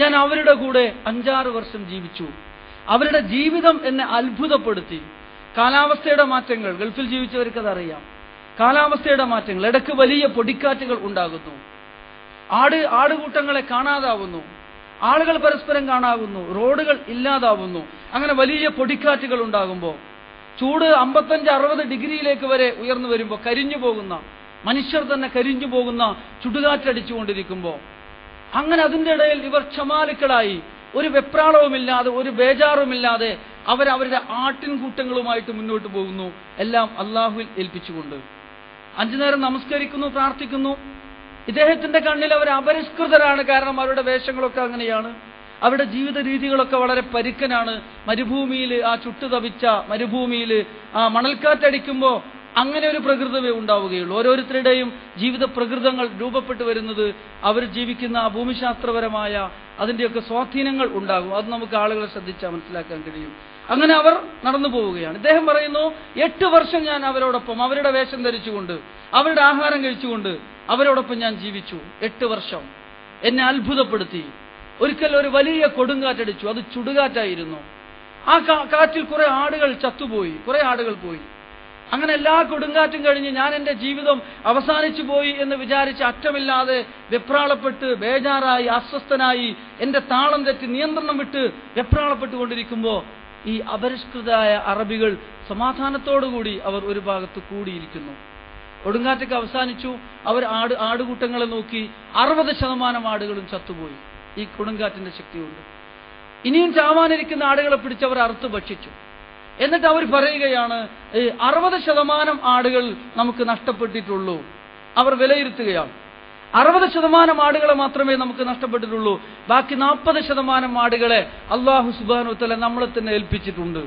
ഞാൻ അവരുടെ കൂടെ 5-6 വർഷം ജീവിച്ചു. അവരുടെ ജീവിതം എന്നെ അത്ഭുതപ്പെടുത്തി. കാലാവസ്ഥയുടെ മാറ്റങ്ങൾ, ഗൾഫിൽ ജീവിച്ചവർക്ക് അതറിയാം. കാലാവസ്ഥയുടെ മാറ്റങ്ങൾ, ഇടയ്ക്ക് വലിയ പൊടിക്കാറ്റുകൾ ഉണ്ടാകുന്നു, ആടുകൂട്ടങ്ങളെ കാണാതാവുന്നു, ആളുകൾ പരസ്പരം കാണാകുന്നു, റോഡുകൾ ഇല്ലാതാവുന്നു. അങ്ങനെ വലിയ പൊടിക്കാറ്റുകൾ ഉണ്ടാകുമ്പോൾ, ചൂട് 55-60 ഡിഗ്രിയിലേക്ക് വരെ ഉയർന്നു വരുമ്പോൾ, കരിഞ്ഞു പോകുന്ന മനുഷ്യർ തന്നെ കരിഞ്ഞു പോകുന്ന ചുടുകാറ്റടിച്ചുകൊണ്ടിരിക്കുമ്പോൾ, അങ്ങനെ അതിൻ്റെ ഇടയിൽ ഇവർ ക്ഷമാലുക്കളായി ഒരു വെപ്രാളവുമില്ലാതെ ഒരു ബേജാറുമില്ലാതെ അവരവരുടെ ആട്ടിൻകൂട്ടങ്ങളുമായിട്ട് മുന്നോട്ട് പോകുന്നു, എല്ലാം അള്ളാഹുവിൽ ഏൽപ്പിച്ചുകൊണ്ട്. 5 നേരം നമസ്കരിക്കുന്നു, പ്രാർത്ഥിക്കുന്നു. ഇദ്ദേഹത്തിന്റെ കണ്ണിൽ അവർ അപരിഷ്കൃതരാണ്, കാരണം അവരുടെ വേഷങ്ങളൊക്കെ അങ്ങനെയാണ്, അവരുടെ ജീവിത രീതികളൊക്കെ വളരെ പരുക്കനാണ്. മരുഭൂമിയിൽ, ആ ചുട്ടുതപിച്ച മരുഭൂമിയിൽ ആ മണൽക്കാറ്റടിക്കുമ്പോൾ അങ്ങനെ ഒരു പ്രകൃതമേ ഉണ്ടാവുകയുള്ളൂ. ഓരോരുത്തരുടെയും ജീവിത പ്രകൃതങ്ങൾ രൂപപ്പെട്ടു വരുന്നത് അവർ ജീവിക്കുന്ന ഭൂമിശാസ്ത്രപരമായ അതിന്റെയൊക്കെ സ്വാധീനങ്ങൾ ഉണ്ടാകും. അത് നമുക്ക് ആളുകളെ ശ്രദ്ധിച്ചാൽ മനസ്സിലാക്കാൻ കഴിയും. അങ്ങനെ അവർ നടന്നു പോവുകയാണ്. ഇദ്ദേഹം പറയുന്നു, 8 വർഷം ഞാൻ അവരോടൊപ്പം, അവരുടെ വേഷം ധരിച്ചുകൊണ്ട്, അവരുടെ ആഹാരം കഴിച്ചുകൊണ്ട് അവരോടൊപ്പം ഞാൻ ജീവിച്ചു. 8 വർഷം എന്നെ അത്ഭുതപ്പെടുത്തി. ഒരിക്കൽ ഒരു വലിയ കൊടുങ്കാറ്റടിച്ചു. അത് ചുടുകാറ്റായിരുന്നു. ആ കാറ്റിൽ കുറെ ആടുകൾ ചത്തുപോയി, കുറെ ആടുകൾ പോയി. അങ്ങനെ എല്ലാ കൊടുങ്കാറ്റും കഴിഞ്ഞ് ഞാൻ എന്റെ ജീവിതം അവസാനിച്ചു പോയി എന്ന് വിചാരിച്ച് അറ്റമില്ലാതെ വെപ്രാളപ്പെട്ട് ബേജാറായി അസ്വസ്ഥനായി എന്റെ താളം തെറ്റി നിയന്ത്രണം വിട്ട് വെപ്രാളപ്പെട്ടുകൊണ്ടിരിക്കുമ്പോ ഈ അപരിഷ്കൃതരായ അറബികൾ സമാധാനത്തോടുകൂടി അവർ ഒരു ഭാഗത്ത് കൂടിയിരിക്കുന്നു. കൊടുങ്കാറ്റൊക്കെ അവസാനിച്ചു. അവർ ആടുകൂട്ടങ്ങളെ നോക്കി 60% ആടുകളും ചത്തുപോയി ഈ കൊടുങ്കാറ്റിന്റെ ശക്തി കൊണ്ട്. ഇനിയും ചാവാനിരിക്കുന്ന ആടുകളെ പിടിച്ച് അവർ അറുത്ത് ഭക്ഷിച്ചു. എന്നിട്ട് അവർ പറയുകയാണ്, 60% ആടുകൾ നമുക്ക് നഷ്ടപ്പെട്ടിട്ടുള്ളൂ. അവർ വിലയിരുത്തുകയാണ്. 60% ആടുകളെ മാത്രമേ നമുക്ക് നഷ്ടപ്പെട്ടിട്ടുള്ളൂ. ബാക്കി 40% ആടുകളെ അല്ലാഹു സുബ്ഹാനഹു വ തആല നമ്മളെ തന്നെ ഏൽപ്പിച്ചിട്ടുണ്ട്.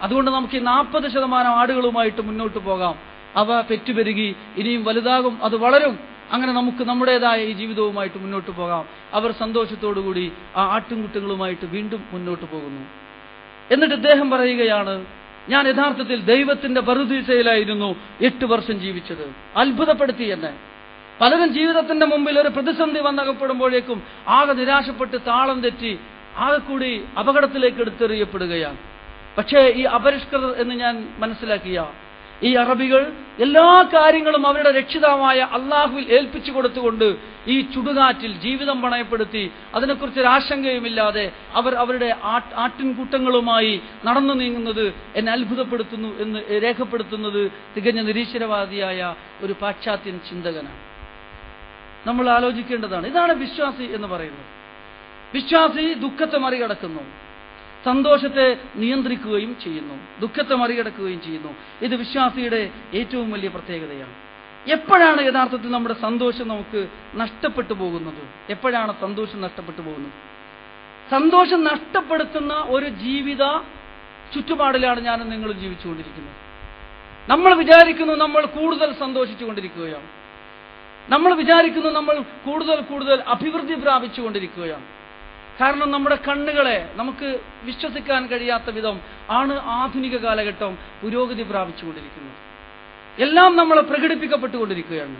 അതുകൊണ്ട് നമുക്ക് ഈ 40% ആടുകളുമായിട്ട് മുന്നോട്ട് പോകാം. അവ പെറ്റുപെരുകി ഇനിയും വലുതാകും, അത് വളരും. അങ്ങനെ നമുക്ക് നമ്മുടേതായ ഈ ജീവിതവുമായിട്ട് മുന്നോട്ട് പോകാം. അവർ സന്തോഷത്തോടുകൂടി ആ ആട്ടിൻകുട്ടികളുമായിട്ട് വീണ്ടും മുന്നോട്ട് പോകുന്നു. എന്നിട്ട് ഇദ്ദേഹം പറയുകയാണ്, ഞാൻ യഥാർത്ഥത്തിൽ ദൈവത്തിന്റെ പറുദീസയിലായിരുന്നു 8 വർഷം ജീവിച്ചത്. അത്ഭുതപ്പെടുത്തി എന്നെ. പലരും ജീവിതത്തിന്റെ മുമ്പിൽ ഒരു പ്രതിസന്ധി വന്നകപ്പെടുമ്പോഴേക്കും ആകെ നിരാശപ്പെട്ട് താളം തെറ്റി ആകെ കൂടി അപകടത്തിലേക്ക് എടുത്തെറിയപ്പെടുകയാണ്. പക്ഷേ ഈ അപരിഷ്കൃതർ എന്ന് ഞാൻ മനസ്സിലാക്കിയ ഈ അറബികൾ എല്ലാ കാര്യങ്ങളും അവരുടെ രക്ഷിതാവായ അള്ളാഹുവിൽ ഏൽപ്പിച്ചു കൊടുത്തുകൊണ്ട് ഈ ചുടുകാറ്റിൽ ജീവിതം പണയപ്പെടുത്തി അതിനെക്കുറിച്ചൊരു ആശങ്കയുമില്ലാതെ അവർ അവരുടെ ആട്ടിൻകൂട്ടങ്ങളുമായി നടന്നു നീങ്ങുന്നത് എന്നെ അത്ഭുതപ്പെടുത്തുന്നു എന്ന് രേഖപ്പെടുത്തുന്നത് തികഞ്ഞ നിരീശ്വരവാദിയായ ഒരു പാശ്ചാത്യൻ ചിന്തകനാണ്. നമ്മൾ ആലോചിക്കേണ്ടതാണ്. ഇതാണ് വിശ്വാസി എന്ന് പറയുന്നത്. വിശ്വാസി ദുഃഖത്തെ മറികടക്കുന്നു, സന്തോഷത്തെ നിയന്ത്രിക്കുകയും ചെയ്യുന്നു, ദുഃഖത്തെ മറികടക്കുകയും ചെയ്യുന്നു. ഇത് വിശ്വാസിയുടെ ഏറ്റവും വലിയ പ്രത്യേകതയാണ്. എപ്പോഴാണ് യഥാർത്ഥത്തിൽ നമ്മുടെ സന്തോഷം നമുക്ക് നഷ്ടപ്പെട്ടു പോകുന്നത്? എപ്പോഴാണ് സന്തോഷം നഷ്ടപ്പെട്ടു പോകുന്നത്? സന്തോഷം നഷ്ടപ്പെടുത്തുന്ന ഒരു ജീവിത ചുറ്റുപാടിലാണ് ഞാനും നിങ്ങളും ജീവിച്ചുകൊണ്ടിരിക്കുന്നത്. നമ്മൾ വിചാരിക്കുന്നു നമ്മൾ കൂടുതൽ സന്തോഷിച്ചുകൊണ്ടിരിക്കുകയാണ്. നമ്മൾ വിചാരിക്കുന്നു നമ്മൾ കൂടുതൽ അഭിവൃദ്ധി പ്രാപിച്ചുകൊണ്ടിരിക്കുകയാണ്. കാരണം നമ്മുടെ കണ്ണുകളെ നമുക്ക് വിശ്വസിക്കാൻ കഴിയാത്ത വിധം ആണ് ആധുനിക കാലഘട്ടം പുരോഗതി പ്രാപിച്ചുകൊണ്ടിരിക്കുന്നത്. എല്ലാം നമ്മളെ പ്രകടിപ്പിക്കപ്പെട്ടുകൊണ്ടിരിക്കുകയാണ്.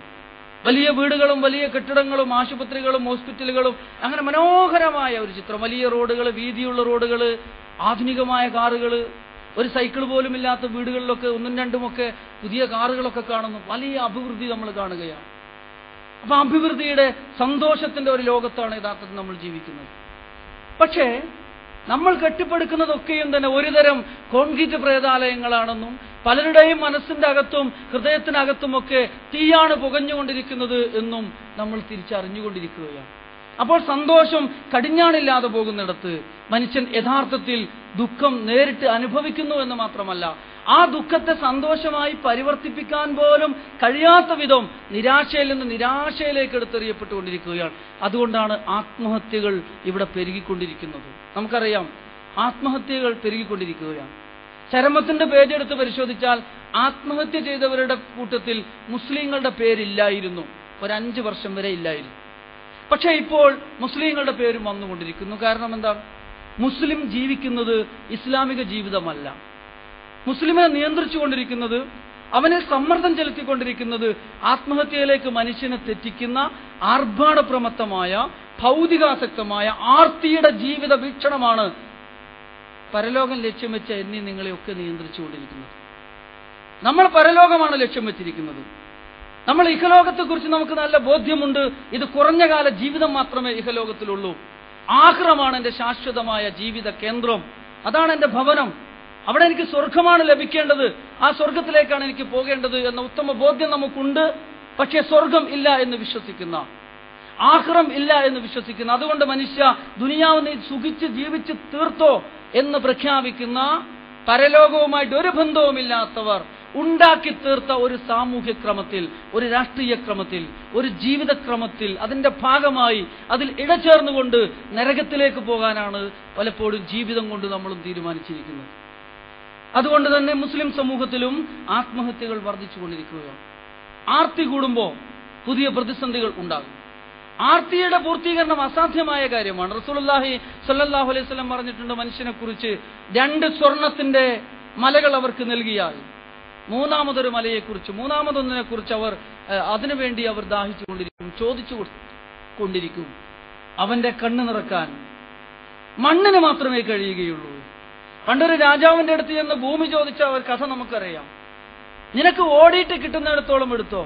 വലിയ വീടുകളും വലിയ കെട്ടിടങ്ങളും ആശുപത്രികളും ഹോസ്പിറ്റലുകളും അങ്ങനെ മനോഹരമായ ഒരു ചിത്രം. വലിയ റോഡുകൾ, വീതിയുള്ള റോഡുകൾ, ആധുനികമായ കാറുകൾ, ഒരു സൈക്കിൾ പോലും ഇല്ലാത്ത വീടുകളിലൊക്കെ 1ഉം 2ഉം പുതിയ കാറുകളൊക്കെ കാണുന്നു. വലിയ അഭിവൃദ്ധി നമ്മൾ കാണുകയാണ്. അപ്പൊ അഭിവൃദ്ധിയുടെ സന്തോഷത്തിന്റെ ഒരു ലോകത്താണ് യഥാർത്ഥത്തിൽ നമ്മൾ ജീവിക്കുന്നത്. പക്ഷേ നമ്മൾ കെട്ടിപ്പടുക്കുന്നതൊക്കെയും തന്നെ ഒരുതരം കോൺക്രീറ്റ് പ്രേതാലയങ്ങളാണെന്നും പലരുടെയും മനസ്സിന്റെ അകത്തും ഹൃദയത്തിനകത്തുമൊക്കെ തീയാണ് പുകഞ്ഞുകൊണ്ടിരിക്കുന്നത് എന്നും നമ്മൾ തിരിച്ചറിഞ്ഞുകൊണ്ടിരിക്കുകയാണ്. അപ്പോൾ സന്തോഷം കടിഞ്ഞാണില്ലാതെ പോകുന്നിടത്ത് മനുഷ്യൻ യഥാർത്ഥത്തിൽ ദുഃഖം നേരിട്ട് അനുഭവിക്കുന്നു എന്ന് മാത്രമല്ല, ആ ദുഃഖത്തെ സന്തോഷമായി പരിവർത്തിപ്പിക്കാൻ പോലും കഴിയാത്ത വിധം നിരാശയിൽ നിന്ന് നിരാശയിലേക്ക് എടുത്തെറിയപ്പെട്ടുകൊണ്ടിരിക്കുകയാണ്. അതുകൊണ്ടാണ് ആത്മഹത്യകൾ ഇവിടെ പെരുകിക്കൊണ്ടിരിക്കുന്നത്. നമുക്കറിയാം, ആത്മഹത്യകൾ പെരുകിക്കൊണ്ടിരിക്കുകയാണ്. ചരമത്തിന്റെ പേജെടുത്ത് പരിശോധിച്ചാൽ ആത്മഹത്യ ചെയ്തവരുടെ കൂട്ടത്തിൽ മുസ്ലിങ്ങളുടെ പേരില്ലായിരുന്നു. ഒരു 5 വർഷം വരെ ഇല്ലായിരുന്നു. പക്ഷെ ഇപ്പോൾ മുസ്ലിങ്ങളുടെ പേരും വന്നുകൊണ്ടിരിക്കുന്നു. കാരണം എന്താണ്? മുസ്ലിം ജീവിക്കുന്നത് ഇസ്ലാമിക ജീവിതമല്ല. മുസ്ലിമിനെ നിയന്ത്രിച്ചുകൊണ്ടിരിക്കുന്നത്, അവനെ സമ്മർദ്ദം ചെലുത്തിക്കൊണ്ടിരിക്കുന്നത് ആത്മഹത്യയിലേക്ക് മനുഷ്യനെ തെറ്റിക്കുന്ന ആർഭാടപ്രമത്തമായ ഭൗതികാസക്തമായ ആർത്തിയുടെ ജീവിത വീക്ഷണമാണ് പരലോകം ലക്ഷ്യം വെച്ച എന്നീ നിങ്ങളെയൊക്കെ നിയന്ത്രിച്ചുകൊണ്ടിരിക്കുന്നത്. നമ്മൾ പരലോകമാണ് ലക്ഷ്യം വെച്ചിരിക്കുന്നത്. നമ്മൾ ഇഹലോകത്തെക്കുറിച്ച് നമുക്ക് നല്ല ബോധ്യമുണ്ട്. ഇത് കുറഞ്ഞ കാല ജീവിതം മാത്രമേ ഇഹലോകത്തിലുള്ളൂ. ആഖിറമാണ് എന്റെ ശാശ്വതമായ ജീവിത കേന്ദ്രം. അതാണ് എന്റെ ഭവനം. അവിടെ എനിക്ക് സ്വർഗമാണ് ലഭിക്കേണ്ടത്. ആ സ്വർഗത്തിലേക്കാണ് എനിക്ക് പോകേണ്ടത് എന്ന ഉത്തമ ബോധ്യം നമുക്കുണ്ട്. പക്ഷേ സ്വർഗം ഇല്ല എന്ന് വിശ്വസിക്കുന്ന, ആഖിറം ഇല്ല എന്ന് വിശ്വസിക്കുന്ന, അതുകൊണ്ട് മനുഷ്യ ദുനിയാവ് നീ സുഖിച്ച് ജീവിച്ച് തീർത്തോ എന്ന് പ്രഖ്യാപിക്കുന്ന, പരലോകവുമായിട്ട് ഒരു ബന്ധവുമില്ലാത്തവർ ഉണ്ടാക്കി തീർത്ത ഒരു സാമൂഹ്യ ക്രമത്തിൽ, ഒരു രാഷ്ട്രീയ ക്രമത്തിൽ, ഒരു ജീവിതക്രമത്തിൽ അതിന്റെ ഭാഗമായി അതിൽ ഇടചേർന്നുകൊണ്ട് നരകത്തിലേക്ക് പോകാനാണ് പലപ്പോഴും ജീവിതം കൊണ്ട് നമ്മളും തീരുമാനിച്ചിരിക്കുന്നത്. അതുകൊണ്ട് തന്നെ മുസ്ലിം സമൂഹത്തിലും ആത്മഹത്യകൾ വർദ്ധിച്ചുകൊണ്ടിരിക്കുകയാണ്. ആർത്തി കൂടുമ്പോൾ പുതിയ പ്രതിസന്ധികൾ ഉണ്ടാകും. ആർത്തിയുടെ പൂർത്തീകരണം അസാധ്യമായ കാര്യമാണ്. റസൂലുള്ളാഹി സ്വല്ലല്ലാഹു അലൈഹി വസല്ലം പറഞ്ഞിട്ടുണ്ട്, മനുഷ്യനെ കുറിച്ച് 2 സ്വർണത്തിന്റെ മലകൾ അവർക്ക് നൽകിയാൽ മൂന്നാമതൊരു മലയെക്കുറിച്ച്, മൂന്നാമതൊന്നിനെ കുറിച്ച് അതിനുവേണ്ടി അവർ ദാഹിച്ചുകൊണ്ടിരിക്കും, ചോദിച്ചു കൊണ്ടിരിക്കും. അവന്റെ കണ്ണ് നിറക്കാൻ മണ്ണിന് മാത്രമേ കഴിയുകയുള്ളൂ. പണ്ടൊരു രാജാവിന്റെ അടുത്ത് ചെന്ന് ഭൂമി ചോദിച്ച ഒരു കഥ നമുക്കറിയാം. നിനക്ക് ഓടിയിട്ട് കിട്ടുന്നിടത്തോളം എടുത്തോ,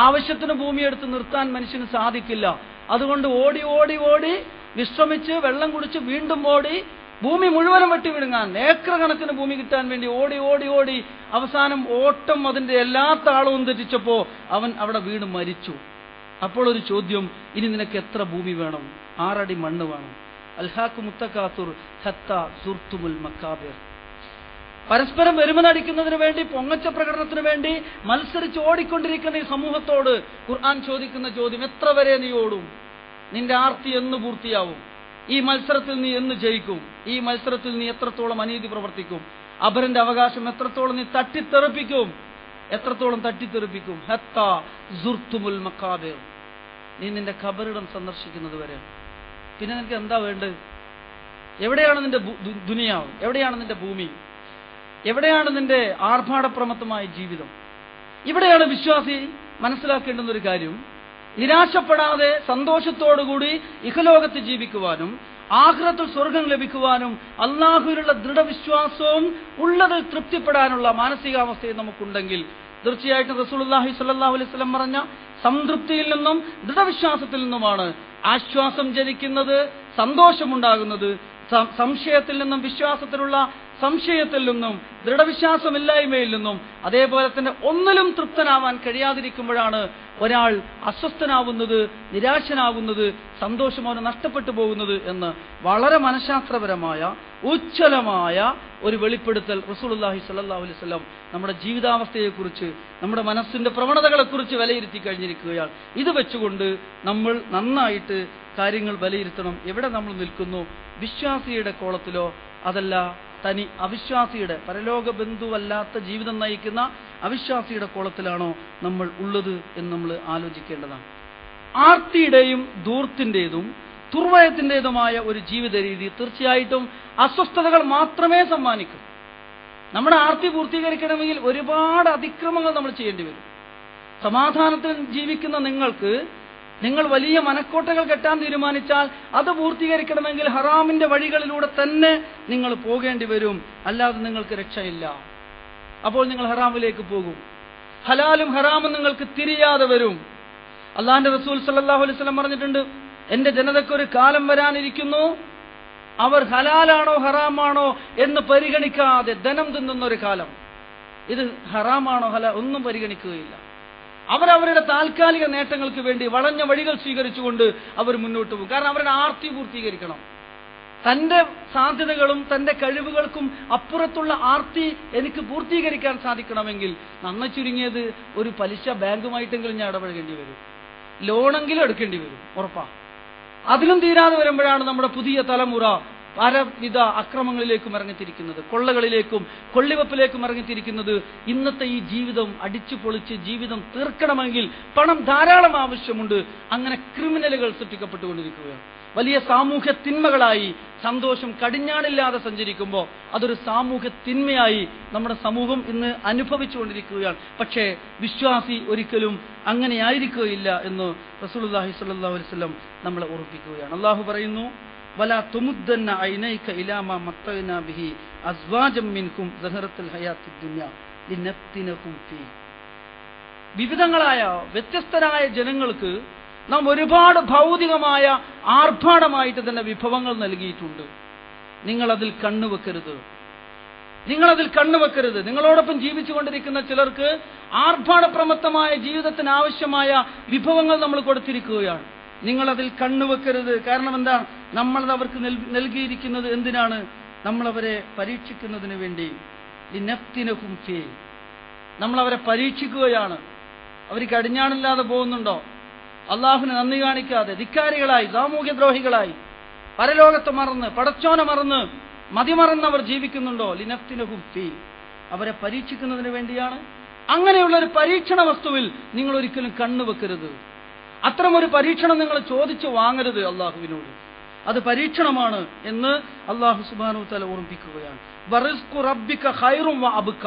ആവശ്യത്തിന് ഭൂമി എടുത്ത് നിർത്താൻ മനുഷ്യന് സാധിക്കില്ല. അതുകൊണ്ട് ഓടി ഓടി ഓടി വിശ്രമിച്ച് വെള്ളം കുടിച്ച് വീണ്ടും ഓടി ഭൂമി മുഴുവനും വെട്ടി വിടുങ്ങാൻ, ഏക്കർ കണക്കിന് ഭൂമി കിട്ടാൻ വേണ്ടി ഓടി ഓടി ഓടി അവസാനം ഓട്ടം അതിന്റെ എല്ലാ താളവും തെറ്റിച്ചപ്പോ അവൻ അവിടെ വീണ് മരിച്ചു. അപ്പോൾ ഒരു ചോദ്യം, ഇനി നിനക്ക് എത്ര ഭൂമി വേണം? 6 അടി മണ്ണ് വേണം. അൽഹാഖു മുത്തകാതുർ ഹത്താ സുർത്തുമുൽ മക്കാബിർ. പരസ്പരം വെരുമനടിക്കുന്നതിന് വേണ്ടി, പൊങ്ങച്ച പ്രകടനത്തിന് വേണ്ടി മത്സരിച്ച് ഓടിക്കൊണ്ടിരിക്കുന്ന ഈ സമൂഹത്തോട് ഖുർആൻ ചോദിക്കുന്ന ചോദ്യം, എത്ര വരെ നീ ഓടും? നിന്റെ ആർത്തി എന്ന് പൂർത്തിയാവും? ഈ മത്സരത്തിൽ നീ എന്ന് ജയിക്കും? ഈ മത്സരത്തിൽ നീ എത്രത്തോളം അനീതി പ്രവർത്തിക്കും? അപരന്റെ അവകാശം എത്രത്തോളം നീ തട്ടിത്തെറിപ്പിക്കും? എത്രത്തോളം തട്ടിത്തെറിപ്പിക്കും? ഹത്താ സുർത്തുമുൽ മക്കാബിർ. നീ നിന്റെ ഖബറിടം സന്ദർശിക്കുന്നത് വരെ. പിന്നെ നിനക്ക് എന്താ വേണ്ടത്? എവിടെയാണ് നിന്റെ ദുനിയാവ്? എവിടെയാണ് നിന്റെ ഭൂമി? എവിടെയാണ് നിന്റെ ആർഭാടപ്രമത്തമായ ജീവിതം? ഇവിടെയാണ് വിശ്വാസി മനസ്സിലാക്കേണ്ടുന്ന ഒരു കാര്യം. നിരാശപ്പെടാതെ സന്തോഷത്തോടുകൂടി ഇഹലോകത്ത് ജീവിക്കുവാനും ആഖിറത്തിൽ സ്വർഗം ലഭിക്കുവാനും അല്ലാഹുവിലുള്ള ദൃഢവിശ്വാസവും ഉള്ളതിൽ തൃപ്തിപ്പെടാനുള്ള മാനസികാവസ്ഥയും നമുക്കുണ്ടെങ്കിൽ തീർച്ചയായിട്ടും റസൂലുള്ളാഹി സ്വല്ലല്ലാഹു അലൈഹി വസല്ലം പറഞ്ഞ സംതൃപ്തിയിൽ നിന്നും ദൃഢവിശ്വാസത്തിൽ നിന്നുമാണ് ആശ്വാസം ജനിക്കുന്നത്, സന്തോഷമുണ്ടാകുന്നത്. സംശയത്തിൽ നിന്നും വിശ്വാസത്തിലുള്ള സംശയത്തിൽ നിന്നും ദൃഢവിശ്വാസമില്ലായ്മയിൽ നിന്നും അതേപോലെ തന്നെ ഒന്നിലും തൃപ്തനാവാൻ കഴിയാതിരിക്കുമ്പോഴാണ് ഒരാൾ അസ്വസ്ഥനാവുന്നത്, നിരാശനാകുന്നത്, സന്തോഷം അവന് നഷ്ടപ്പെട്ടു പോകുന്നത് എന്ന് വളരെ മനഃശാസ്ത്രപരമായ ഉജ്ജ്വലമായ ഒരു വെളിപ്പെടുത്തൽ റസൂലുള്ളാഹി സ്വല്ലല്ലാഹു അലൈഹി വസല്ലം നമ്മുടെ ജീവിതാവസ്ഥയെക്കുറിച്ച്, നമ്മുടെ മനസ്സിന്റെ പ്രവണതകളെക്കുറിച്ച് വിലയിരുത്തി കഴിഞ്ഞിരിക്കുകയാണ്. ഇത് വെച്ചുകൊണ്ട് നമ്മൾ നന്നായിട്ട് കാര്യങ്ങൾ വിലയിരുത്തണം. എവിടെ നമ്മൾ നിൽക്കുന്നു? വിശ്വാസിയുടെ കോളത്തിലോ അതല്ല തനി അവിശ്വാസിയുടെ, പരലോക ബന്ധുവല്ലാത്ത ജീവിതം നയിക്കുന്ന അവിശ്വാസിയുടെ കോളത്തിലാണോ നമ്മൾ ഉള്ളത് എന്ന് നമ്മൾ ആലോചിക്കേണ്ടതാണ്. ആർത്തിയുടെയും ധൂർത്തിന്റേതും ദുർവയത്തിന്റേതുമായ ഒരു ജീവിത രീതി തീർച്ചയായിട്ടും അസ്വസ്ഥതകൾ മാത്രമേ സമ്മാനിക്കൂ. നമ്മുടെ ആർത്തി പൂർത്തീകരിക്കണമെങ്കിൽ ഒരുപാട് അതിക്രമങ്ങൾ നമ്മൾ ചെയ്യേണ്ടി വരും. സമാധാനത്തിൽ ജീവിക്കുന്ന നിങ്ങൾ വലിയ മനക്കോട്ടകൾ കെട്ടാൻ തീരുമാനിച്ചാൽ അത് പൂർത്തീകരിക്കണമെങ്കിൽ ഹറാമിന്റെ വഴികളിലൂടെ തന്നെ നിങ്ങൾ പോകേണ്ടി വരും. അല്ലാതെ നിങ്ങൾക്ക് രക്ഷയില്ല. അപ്പോൾ നിങ്ങൾ ഹറാമിലേക്ക് പോകും. ഹലാലും ഹറാമും നിങ്ങൾക്ക് തിരിയാതെ വരും. അല്ലാഹുവിന്റെ റസൂൽ സല്ലല്ലാഹു അലൈഹി വസല്ലം പറഞ്ഞിട്ടുണ്ട്, എന്റെ ജനതയ്ക്കൊരു കാലം വരാനിരിക്കുന്നു, അവർ ഹലാലാണോ ഹറാമാണോ എന്ന് പരിഗണിക്കാതെ ധനം തിന്നുന്ന ഒരു കാലം. ഇത് ഹറാമാണോ ഒന്നും പരിഗണിക്കുകയില്ല. അവരവരുടെ താൽക്കാലിക നേട്ടങ്ങൾക്ക് വേണ്ടി വളഞ്ഞ വഴികൾ സ്വീകരിച്ചുകൊണ്ട് അവർ മുന്നോട്ട് പോകും. കാരണം അവരുടെ ആർത്തി പൂർത്തീകരിക്കണം. തന്റെ സാധ്യതകളും തന്റെ കഴിവുകൾക്കും അപ്പുറത്തുള്ള ആർത്തി എനിക്ക് പൂർത്തീകരിക്കാൻ സാധിക്കണമെങ്കിൽ നന്ന ചുരുങ്ങിയത് ഒരു പലിശ ബാങ്കുമായിട്ടെങ്കിലും ഞാൻ ഇടപഴകേണ്ടി വരും, ലോണെങ്കിലും എടുക്കേണ്ടി വരും, ഉറപ്പാ. അതിലും തീരാതെ വരുമ്പോഴാണ് നമ്മുടെ പുതിയ തലമുറ പലവിധ അക്രമങ്ങളിലേക്കും ഇറങ്ങിത്തിരിക്കുന്നത്, കൊള്ളകളിലേക്കും കൊള്ളിവെപ്പിലേക്കും ഇറങ്ങിത്തിരിക്കുന്നത്. ഇന്നത്തെ ഈ ജീവിതം അടിച്ചു പൊളിച്ച് ജീവിതം തീർക്കണമെങ്കിൽ പണം ധാരാളം ആവശ്യമുണ്ട്. അങ്ങനെ ക്രിമിനലുകൾ സൃഷ്ടിക്കപ്പെട്ടുകൊണ്ടിരിക്കുകയാണ്. വലിയ സാമൂഹ്യ തിന്മകളായി സന്തോഷം കടിഞ്ഞാണില്ലാതെ സഞ്ചരിക്കുമ്പോൾ അതൊരു സാമൂഹ്യ തിന്മയായി നമ്മുടെ സമൂഹം ഇന്ന് അനുഭവിച്ചുകൊണ്ടിരിക്കുകയാണ്. പക്ഷേ വിശ്വാസി ഒരിക്കലും അങ്ങനെയായിരിക്കുകയില്ല എന്ന് റസൂലുള്ളാഹി സ്വല്ലല്ലാഹു അലൈഹി വസല്ലം നമ്മളെ ഓർമ്മിപ്പിക്കുകയാണ്. അല്ലാഹു പറയുന്നു, വലാ തുമുദ്ദന്ന ഐനൈക ഇലാ മാ മത്തഅനാ ബിഹി അസ്വാജം മിൻകും സഹറത്തുൽ ഹയാത്തിദ് ദുനിയ ലിനഫ്തിനകും ഫീ. വിവിധങ്ങളായ വ്യത്യസ്തരായ ജനങ്ങൾക്ക് നാം ഒരുപാട് ഭൗതികമായ ആർഭാടമായിട്ട് തന്നെ വിഭവങ്ങൾ നൽകിയിട്ടുണ്ട്. നിങ്ങളതിൽ കണ്ണുവെക്കരുത്. നിങ്ങളോടൊപ്പം ജീവിച്ചുകൊണ്ടിരിക്കുന്ന ചിലർക്ക് ആർഭാടപ്രമത്തമായ ജീവിതത്തിന് ആവശ്യമായ വിഭവങ്ങൾ നമ്മൾ കൊടുത്തിരിക്കുകയാണ്. നിങ്ങളതിൽ കണ്ണുവെക്കരുത്. കാരണം എന്താ? നമ്മളത് അവർക്ക് നൽകിയിരിക്കുന്നത് എന്തിനാണ്? നമ്മളവരെ പരീക്ഷിക്കുന്നതിന് വേണ്ടി. ലിനഫ്തിനകും ഫീ. നമ്മളവരെ പരീക്ഷിക്കുകയാണ്. അവർ കടിഞ്ഞാണില്ലാതെ പോകുന്നുണ്ടോ? അള്ളാഹുവിന് നന്ദി കാണിക്കാതെ ധിക്കാരികളായി, സാമൂഹ്യദ്രോഹികളായി, പരലോകത്തെ മറന്ന്, പടച്ചോനെ മറന്ന് മതിമറന്നവർ ജീവിക്കുന്നുണ്ടോ? ലിനഫ്തിനഹും ഫീ, അവരെ പരീക്ഷിക്കുന്നതിന് വേണ്ടിയാണ്. അങ്ങനെയുള്ള ഒരു പരീക്ഷണ വസ്തുവിൽ നിങ്ങൾ ഒരിക്കലും കണ്ണുവെക്കരുത്. അത്തരമൊരു പരീക്ഷണം നിങ്ങൾ ചോദിച്ചു വാങ്ങരുത് അള്ളാഹുവിനോട്. അത് പരീക്ഷണമാണ് എന്ന് അള്ളാഹു സുബ്ഹാനഹു വ തആല ഓർമ്മിപ്പിക്കുകയാണ്. വറിസ്ഖു റബ്ബിക ഖൈറും വ അബ്ക,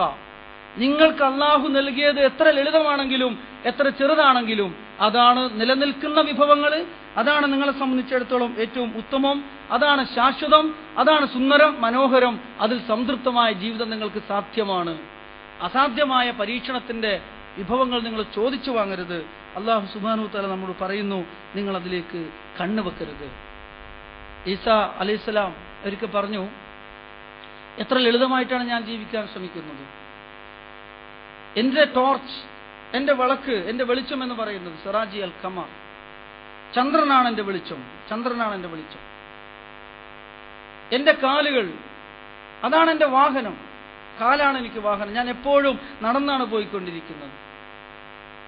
നിങ്ങൾക്ക് അള്ളാഹു നൽകിയത് എത്ര ലളിതമാണെങ്കിലും എത്ര ചെറുതാണെങ്കിലും അതാണ് നിലനിൽക്കുന്ന വിഭവങ്ങൾ, അതാണ് നിങ്ങളെ സംബന്ധിച്ചിടത്തോളം ഏറ്റവും ഉത്തമം, അതാണ് ശാശ്വതം, അതാണ് സുന്ദരം, മനോഹരം. അതിൽ സംതൃപ്തമായ ജീവിതം നിങ്ങൾക്ക് സാധ്യമാണ്. അസാധ്യമായ പരീക്ഷണത്തിന്റെ വിഭവങ്ങൾ നിങ്ങൾ ചോദിച്ചു വാങ്ങരുത്. അള്ളാഹു സുബ്ഹാനഹു വ തആല നമ്മോട് പറയുന്നു, നിങ്ങൾ അതിലേക്ക് കണ്ണുവെക്കരുത്. ഈസാ അലൈഹിസ്സലാം ഒരിക്കൽ പറഞ്ഞു, എത്ര ലളിതമായിട്ടാണ് ഞാൻ ജീവിക്കാൻ ശ്രമിക്കുന്നത്. എന്റെ ടോർച്ച്, എന്റെ വിളക്ക്, എന്റെ വെളിച്ചം എന്ന് പറയുന്നത് സിറാജി അൽ ഖമർ, ചന്ദ്രനാണ് എന്റെ വെളിച്ചം, ചന്ദ്രനാണ് എന്റെ വെളിച്ചം. എന്റെ കാലുകൾ, അതാണ് എന്റെ വാഹനം, കാലാണ് എനിക്ക് വാഹനം. ഞാൻ എപ്പോഴും നടന്നാണ് പോയിക്കൊണ്ടിരിക്കുന്നത്.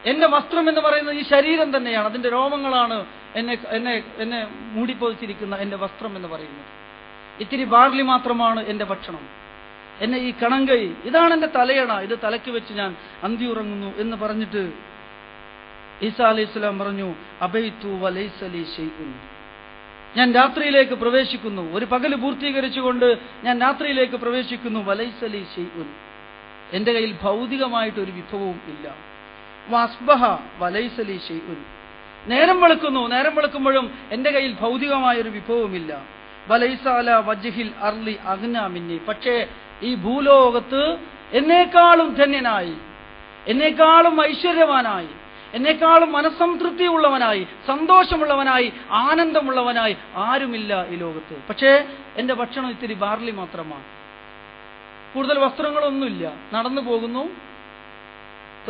എന്റെ വസ്ത്രം എന്ന് പറയുന്നത് ഈ ശരീരം തന്നെയാണ്, അതിന്റെ രോമങ്ങളാണ് എന്നെ എന്നെ എന്നെ മൂടിപ്പൊതിച്ചിരിക്കുന്ന എന്റെ വസ്ത്രം എന്ന് പറയുന്നത്. ഇത്തിരി ബാർലി മാത്രമാണ് എന്റെ ഭക്ഷണം. എന്നെ ഈ കണങ്കൈ, ഇതാണ് എന്റെ തലയണ, ഇത് തലയ്ക്ക് വെച്ച് ഞാൻ അന്തി ഉറങ്ങുന്നു എന്ന് പറഞ്ഞിട്ട് ഈസാ അലൈഹിസ്സലാം പറഞ്ഞു, അബൈതു വലൈസ ലീ ശൈഉൻ, ഞാൻ രാത്രിയിലേക്ക് പ്രവേശിക്കുന്നു, ഒരു പകല് പൂർത്തീകരിച്ചുകൊണ്ട് ഞാൻ രാത്രിയിലേക്ക് പ്രവേശിക്കുന്നു. വലൈസ ലീ ശൈഉൻ, എന്റെ കയ്യിൽ ഭൗതികമായിട്ട് ഒരു വിഭവവും ഇല്ല. വഅസ്ബഹ വലൈസ ലീ ശൈഉൻ, നേരം വെളുക്കുന്നു, നേരം വെളുക്കുമ്പോഴും എന്റെ കയ്യിൽ ഭൗതികമായ ഒരു വിഭവമില്ല. വലൈസ അലാ വജ്ഹിൽ അർളി അഗ്നാ മിന്നി, പക്ഷേ ഈ ഭൂലോകത്ത് എന്നേക്കാളും ധന്യനായി, എന്നേക്കാളും ഐശ്വര്യവാനായി, എന്നേക്കാളും മനസ്സംതൃപ്തിയുള്ളവനായി, സന്തോഷമുള്ളവനായി, ആനന്ദമുള്ളവനായി ആരുമില്ല ഈ ലോകത്ത്. പക്ഷേ എന്റെ ഭക്ഷണം ഇത്തിരി ബാർലി മാത്രമാണ്, കൂടുതൽ വസ്ത്രങ്ങളൊന്നുമില്ല, നടന്നു പോകുന്നു.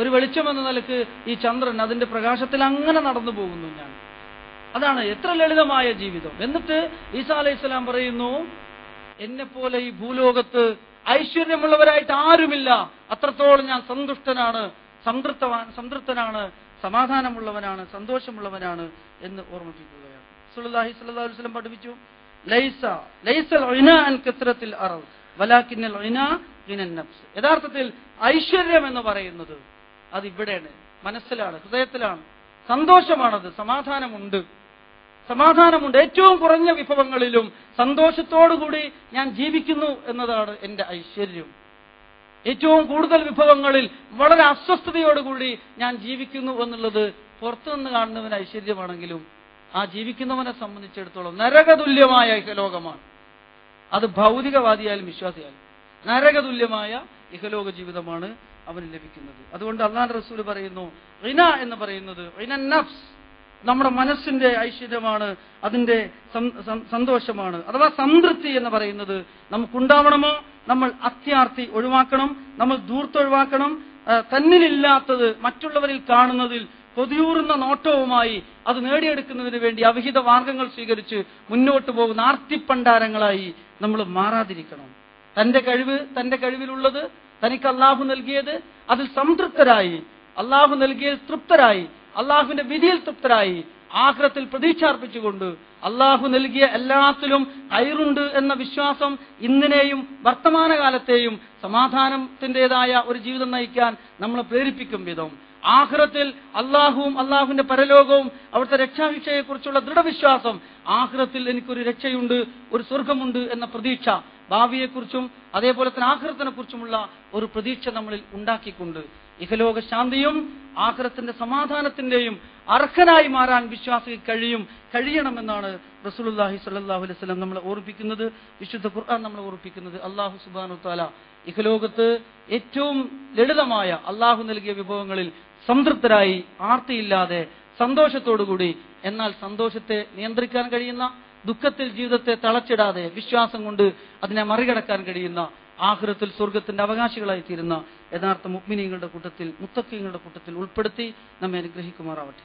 ഒരു വെളിച്ചം എന്ന നിലക്ക് ഈ ചന്ദ്രൻ, അതിന്റെ പ്രകാശത്തിൽ അങ്ങനെ നടന്നു പോകുന്നു ഞാൻ. അതാണ് എത്ര ലളിതമായ ജീവിതം. എന്നിട്ട് ഈസാ അലൈഹിസ്സലാം പറയുന്നു, എന്നെ പോലെ ഈ ഭൂലോകത്ത് ഐശ്വര്യമുള്ളവരായിട്ട് ആരുമില്ല, അത്രത്തോളം ഞാൻ സന്തുഷ്ടനാണ്, സംതൃപ്തനാണ്, സമാധാനമുള്ളവനാണ്, സന്തോഷമുള്ളവനാണ് എന്ന് ഓർമ്മിപ്പിക്കുകയാണ്. റസൂലുള്ളാഹി സ്വല്ലല്ലാഹു അലൈഹി വസല്ലം പഠിപ്പിച്ചു, ലൈസൽ ഗിനാ അൻ കസ്റത്തിൽ അർദ് വലാകിന്നൽ ഗിനാ ഗിനൻ നഫ്സ്, യഥാർത്ഥത്തിൽ ഐശ്വര്യം എന്ന് പറയുന്നത് അത് ഇവിടെയാണ്, മനസ്സിലാണ്, ഹൃദയത്തിലാണ്. സന്തോഷമാണത്, സമാധാനമുണ്ട്. ഏറ്റവും കുറഞ്ഞ വിഭവങ്ങളിലും സന്തോഷത്തോടുകൂടി ഞാൻ ജീവിക്കുന്നു എന്നതാണ് എന്റെ ഐശ്വര്യം. ഏറ്റവും കൂടുതൽ വിഭവങ്ങളിൽ വളരെ അസ്വസ്ഥതയോടുകൂടി ഞാൻ ജീവിക്കുന്നു എന്നുള്ളത് പുറത്തുനിന്ന് കാണുന്നവന് ഐശ്വര്യമാണെങ്കിലും ആ ജീവിക്കുന്നവനെ സംബന്ധിച്ചിടത്തോളം നരകതുല്യമായ ഇഹലോകമാണ്. അത് ഭൗതികവാദിയായാലും വിശ്വാസിയായാലും നരകതുല്യമായ ഇഹലോക ജീവിതമാണ് അവന് ലഭിക്കുന്നത്. അതുകൊണ്ട് അല്ലാഹുവിന്റെ റസൂൽ പറയുന്നു, ഗിന എന്ന് പറയുന്നത് ഗിനൻ നഫ്സ്, നമ്മുടെ മനസ്സിന്റെ ഐശ്വര്യമാണ്, അതിന്റെ സന്തോഷമാണ്. അഥവാ സംതൃപ്തി എന്ന് പറയുന്നത് നമുക്കുണ്ടാവണമോ നമ്മൾ അത്യാർത്തി ഒഴിവാക്കണം, നമ്മൾ ധൂർത്തൊഴിവാക്കണം. തന്നിലില്ലാത്തത് മറ്റുള്ളവരിൽ കാണുന്നതിൽ കൊതിയൂറുന്ന നോട്ടവുമായി അത് നേടിയെടുക്കുന്നതിന് വേണ്ടി അവിഹിത മാർഗങ്ങൾ സ്വീകരിച്ച് മുന്നോട്ട് പോകുന്ന ആർത്തിപ്പണ്ടാരങ്ങളായി നമ്മൾ മാറാതിരിക്കണം. തന്റെ കഴിവിലുള്ളത്, തനിക്ക് അള്ളാഹു നൽകിയത്, അതിൽ സംതൃപ്തരായി, അള്ളാഹു നൽകിയത് തൃപ്തരായി, അള്ളാഹുവിന്റെ വിധിയിൽ തൃപ്തരായി, ആഖിറത്തിൽ പ്രതീക്ഷ അർപ്പിച്ചുകൊണ്ട് അള്ളാഹു നൽകിയ എല്ലാത്തിലും ഖൈറുണ്ട് എന്ന വിശ്വാസം ഇന്നിനെയും വർത്തമാനകാലത്തെയും സമാധാനത്തിൻ്റെതായ ഒരു ജീവിതം നയിക്കാൻ നമ്മളെ പ്രേരിപ്പിക്കും വിധം ആഖിറത്തിൽ അള്ളാഹുവും അള്ളാഹുവിന്റെ പരലോകവും അവിടുത്തെ രക്ഷാഭിക്ഷയെക്കുറിച്ചുള്ള ദൃഢവിശ്വാസം, ആഖിറത്തിൽ എനിക്കൊരു രക്ഷയുണ്ട്, ഒരു സ്വർഗമുണ്ട് എന്ന പ്രതീക്ഷ, ഭാവിയെക്കുറിച്ചും അതേപോലെ തന്നെ ആഖിറത്തിനെ കുറിച്ചുമുള്ള ഒരു പ്രതീക്ഷ നമ്മളിൽ ഉണ്ടാക്കിക്കൊണ്ട് ഇഹലോക ശാന്തിയും ആഖിറത്തിന്റെ സമാധാനത്തിന്റെയും അർഹനായി മാറാൻ വിശ്വാസിക്ക് കഴിയണമെന്നാണ് റസൂലുള്ളാഹി സ്വല്ലല്ലാഹു അലൈഹി വസല്ലം നമ്മളെ ഓർമ്മിപ്പിക്കുന്നത്. വിശുദ്ധ ഖുർആൻ നമ്മളെ ഓർമ്മിപ്പിക്കുന്നത്. അല്ലാഹു സുബ്ഹാനഹു വ തആല ഇഹലോകത്ത് ഏറ്റവും ലളിതമായ അള്ളാഹു നൽകിയ വിഭവങ്ങളിൽ സംതൃപ്തരായി, ആർത്തിയില്ലാതെ, സന്തോഷത്തോടുകൂടി, എന്നാൽ സന്തോഷത്തെ നിയന്ത്രിക്കാൻ കഴിയുന്ന, ദുഃഖത്തിൽ ജീവിതത്തെ തളച്ചിടാതെ വിശ്വാസം കൊണ്ട് അതിനെ മറികടക്കാൻ കഴിയുന്ന, ആഖിറത്തിൽ സ്വർഗത്തിന്റെ അവകാശികളായി തീരുന്ന യഥാർത്ഥ മുഅ്മിനീങ്ങളുടെ കൂട്ടത്തിൽ, മുത്തഖീങ്ങളുടെ കൂട്ടത്തിൽ ഉൾപ്പെടുത്തി നമ്മെ അനുഗ്രഹിക്കുമാറാവട്ടെ.